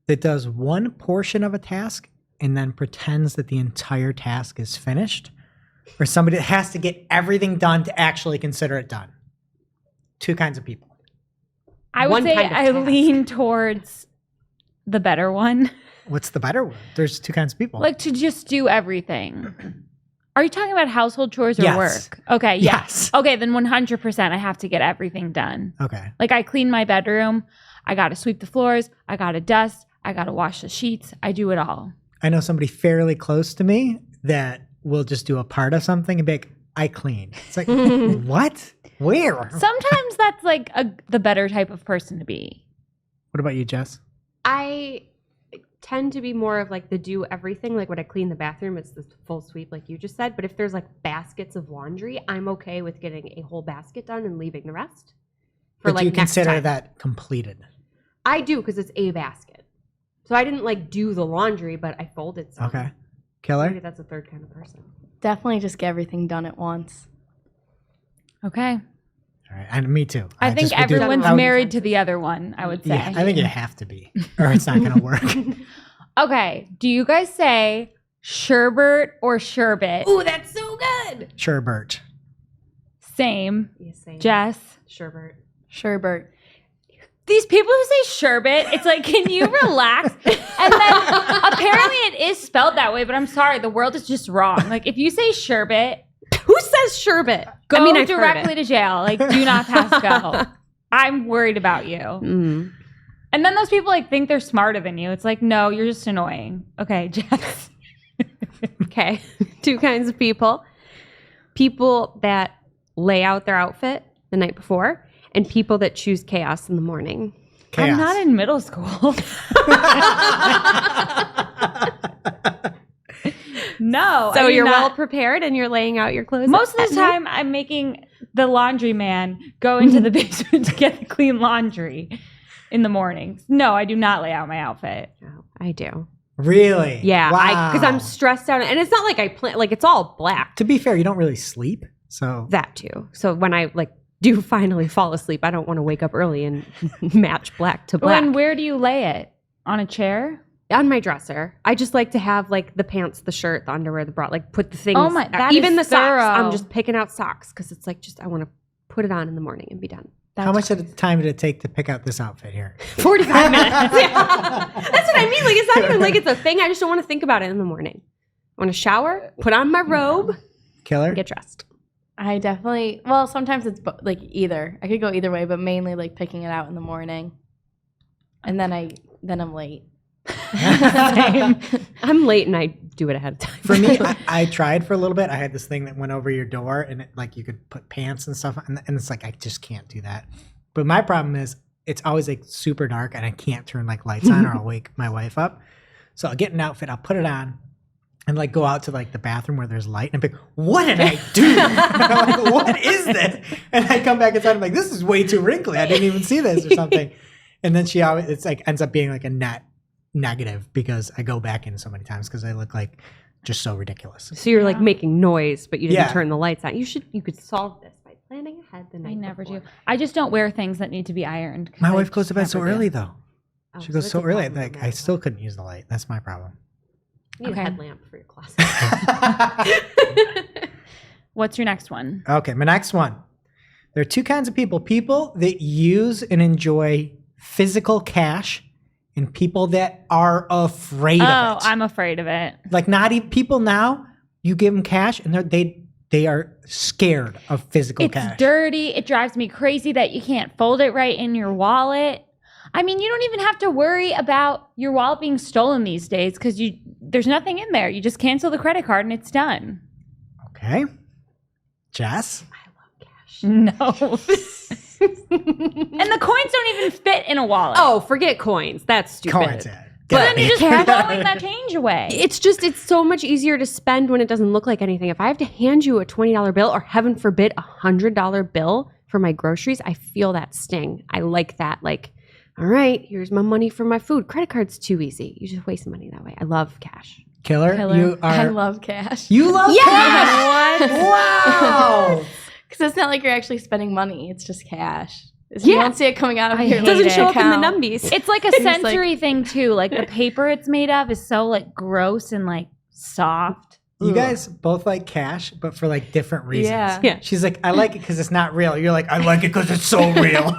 that does one portion of a task and then pretends that the entire task is finished, or somebody that has to get everything done to actually consider it done. Two kinds of people. I would One say kind of I task. lean towards the better one. What's the better word? There's two kinds of people. Like to just do everything. Are you talking about household chores or Yes. work? Okay, yeah. Yes. Okay, then 100% I have to get everything done. Okay. Like I clean my bedroom, I got to sweep the floors, I got to dust, I got to wash the sheets. I do it all. I know somebody fairly close to me that will just do a part of something and be like, I clean. It's like, what? Where? Sometimes that's like the better type of person to be. What about you, Jess? I tend to be more of like the do everything. Like when I clean the bathroom, it's the full sweep like you just said. But if there's like baskets of laundry, I'm okay with getting a whole basket done and leaving the rest for But like do you next consider time. that completed? I do because it's a basket. So I didn't like do the laundry, but I folded some. Okay. Killer? Maybe that's a third kind of person. Definitely just get everything done at once. Okay. All right. And me too. I think just would do- everyone's I would- married to the other one, I would say. Yeah, I think you have to be, or it's not going to work. Okay. Do you guys say sherbet or sherbet? Ooh, that's so good. Sure, Bert. Same. Yeah, same. Jess? Sherbert. Sherbert. These people who say sherbet, it's like, can you relax? And then apparently it is spelled that way, but I'm sorry, the world is just wrong. Like if you say sherbet, Who says sherbet? go I've heard directly it. to jail. Like do not pass go. I'm worried about you. Mm. And then those people like think they're smarter than you. It's like, no, you're just annoying. Okay, Jess. Okay. Two kinds of people. People that lay out their outfit the night before and people that choose chaos in the morning. Chaos. I'm not in middle school. No. So I do you're not. well prepared and you're laying out your clothes. Most of at the night? time, I'm making the laundry man go into the basement to get the clean laundry in the mornings. No, I do not lay out my outfit. Oh, I do. Really? Yeah, Wow. because I'm stressed out, and it's not like I plan. Like it's all black. To be fair, you don't really sleep, so That too. So when I like do finally fall asleep, I don't want to wake up early and match black to black. And where do you lay it? On a chair? On my dresser, I just like to have like the pants, the shirt, the underwear, the bra, like put the things. Oh my- that even is the socks. thorough. I'm just picking out socks because it's like just I want to put it on in the morning and be done. how much of the time did it take to pick out this outfit here? 45 minutes. Yeah. That's what I mean. Like it's not even like it's a thing. I just don't want to think about it in the morning. I want to shower, put on my robe, Killer? and get dressed. I definitely, well, sometimes it's like either. I could go either way, but mainly like picking it out in the morning. And then I'm late. I'm late and I do it ahead of time. For me, I tried for a little bit. I had this thing that went over your door, and it, like you could put pants and stuff, and it's like I just can't do that. But my problem is it's always like super dark, and I can't turn like lights on, or I'll wake my wife up. So I'll get an outfit, I'll put it on, and like go out to like the bathroom where there's light, and I'm like, what did I do? I'm like, what is this? And I come back inside, I'm like, this is way too wrinkly. I didn't even see this or something. And then she always, it's like ends up being like a net negative because I go back in so many times because I look like just so ridiculous. So you're like making noise, but you didn't Yeah. turn the lights on. You could solve this by planning ahead the night I never before. do. I just don't wear things that need to be ironed. 'cause My I wife goes to bed just so never do. early though. Oh, She goes that's so a early. problem Like with I that. still couldn't use the light. That's my problem. You need Okay. a headlamp for your closet. What's your next one? Okay, my next one. There are two kinds of people. People that use and enjoy physical cash and people that are afraid Oh, of it. I'm afraid of it. Like not even people now, you give them cash and they are scared of physical It's cash. dirty. It drives me crazy that you can't fold it right in your wallet. I mean, you don't even have to worry about your wallet being stolen these days because there's nothing in there. You just cancel the credit card and it's done. Okay. Jess? I love cash. No. And the coins don't even fit in a wallet. Oh, forget coins. That's stupid. Coins, yeah. but Get then it. you're just throwing that change away. It's so much easier to spend when it doesn't look like anything. If I have to hand you a $20 bill or heaven forbid a $100 bill for my groceries, I feel that sting. I like that. Like, all right, here's my money for my food. Credit card's too easy. You just waste money that way. I love cash. Killer, you are. I love cash. You love cash. What? Wow. Because it's not like you're actually spending money. It's just cash. You Yeah. don't see it coming out of I your hate It doesn't it. show up in the account. numbies. It's like a It's like- sensory thing too. Like the paper it's made of is so like gross and like soft. You guys both like cash, but for like different reasons. Yeah. Yeah. She's like, I like it because it's not real. You're like, I like it because it's so real.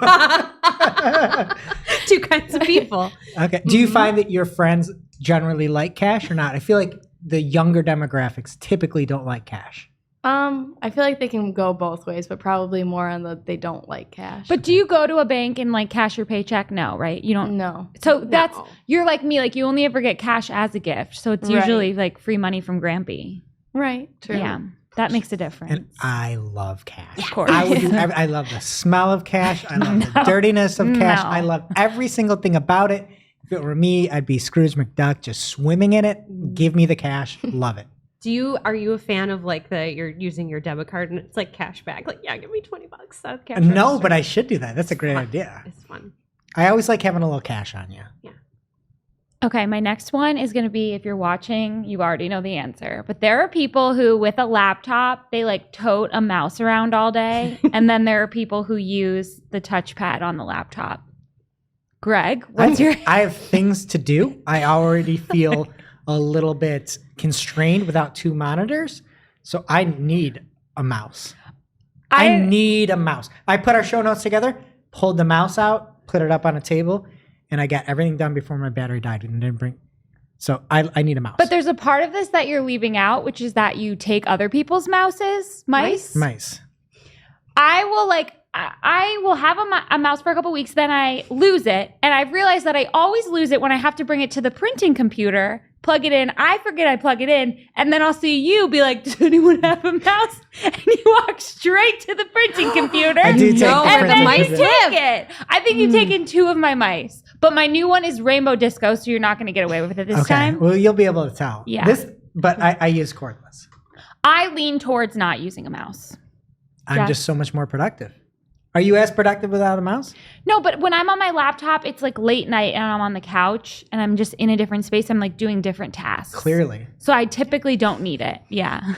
Two kinds of people. Okay. Do you find that your friends generally like cash or not? I feel like the younger demographics typically don't like cash? I feel like they can go both ways, but probably more on the they don't like cash. But do you go to a bank and like cash your paycheck? No, right? You don't. No. So that's you're like me. Like you only ever get cash as a gift, so it's usually like free money from Grampy. Right. True. Yeah, that makes a difference. And I love cash. Of course. I love the smell of cash. I love the dirtiness of cash. I love every single thing about it. If it were me, I'd be Scrooge McDuck just swimming in it. Give me the cash. Love it. Are you a fan of like you're using your debit card and it's like cash back? Like, yeah, give me $20 out of cash. No, but I should do that. That's a great idea. It's fun. I always like having a little cash on you. Yeah. Okay, my next one is going to be, if you're watching, you already know the answer. But there are people who, with a laptop, they like tote a mouse around all day. And then there are people who use the touchpad on the laptop. Greg, I have things to do. I already feel a little bit constrained without two monitors. So I need a mouse. I need a mouse. I put our show notes together, pulled the mouse out, put it up on a table, and I got everything done before my battery died and didn't bring. So I need a mouse. But there's a part of this that you're leaving out, which is that you take other people's mice. I will have a mouse for a couple weeks, then I lose it. And I've realized that I always lose it when I have to bring it to the printing computer, plug it in. I forget I plug it in. And then I'll see you be like, does anyone have a mouse? And you walk straight to the printing computer. I do take the and printing then you computer. take it. I think you've taken 2 of my mice. But my new one is Rainbow Disco, so you're not going to get away with it this time. Well, you'll be able to tell. Yeah. But I use cordless. I lean towards not using a mouse. I'm just so much more productive. Are you as productive without a mouse? No, but when I'm on my laptop, it's like late night and I'm on the couch and I'm just in a different space. I'm like doing different tasks. Clearly. So I typically don't need it. Yeah.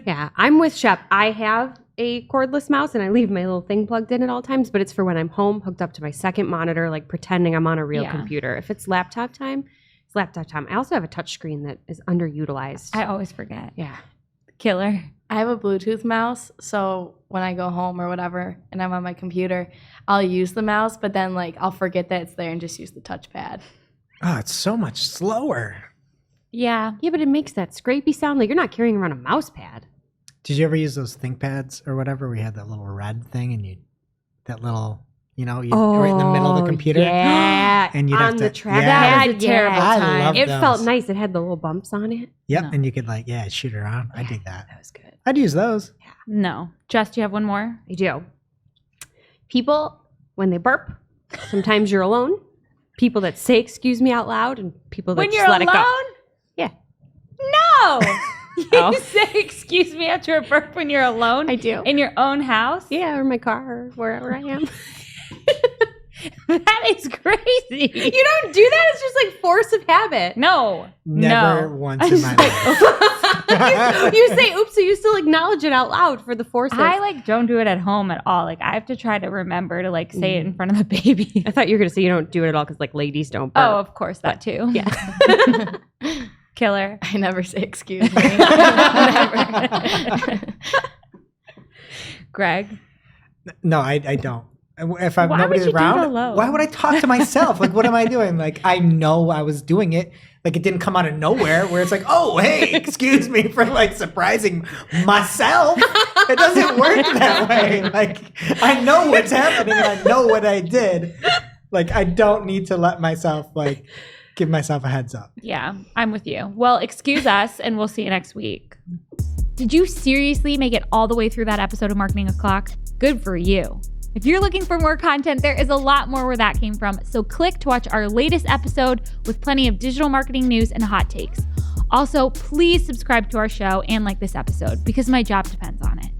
Yeah, I'm with Shep. I have a cordless mouse and I leave my little thing plugged in at all times, but it's for when I'm home, hooked up to my second monitor, like pretending I'm on a real computer. If it's laptop time, it's laptop time. I also have a touch screen that is underutilized. I always forget. Yeah. Killer. I have a Bluetooth mouse, so when I go home or whatever and I'm on my computer, I'll use the mouse, but then like I'll forget that it's there and just use the touchpad. Oh, it's so much slower. Yeah. Yeah, but it makes that scrapey sound like you're not carrying around a mouse pad. Did you ever use those ThinkPads or whatever? We had that little red thing and right in the middle of the computer. Yeah. And you'd on have to, the track. yeah. That was a terrible I time. love It those. felt nice. It had the little bumps on it. Yep. No. And you could shoot around. I dig that. That was good. I'd use those. No. Jess, do you have one more? I do. People, when they burp, sometimes you're alone. People that say excuse me out loud and people that When just you're let alone? it go. Yeah. No. Oh. You say excuse me after a burp when you're alone? I do. In your own house? Yeah, or my car or wherever I am. That is crazy. You don't do that? It's just like force of habit. No. Never No. once in my life. You say oops, so you still acknowledge it out loud for the force of... I don't do it at home at all. I have to try to remember to say it in front of the baby. I thought you were going to say you don't do it at all because ladies don't burp. Oh, of course, that too. Yeah. Killer. I never say excuse me. Never. Greg. No, I don't. If I'm Why nobody's would you do it around, alone? why would I talk to myself? What am I doing? I know I was doing it. It didn't come out of nowhere where it's oh, hey, excuse me for surprising myself. It doesn't work that way. I know what's happening and I know what I did. I don't need to let myself give myself a heads up. Yeah, I'm with you. Well, excuse us and we'll see you next week. Did you seriously make it all the way through that episode of Marketing O'Clock? Good for you. If you're looking for more content, there is a lot more where that came from. So click to watch our latest episode with plenty of digital marketing news and hot takes. Also, please subscribe to our show and like this episode because my job depends on it.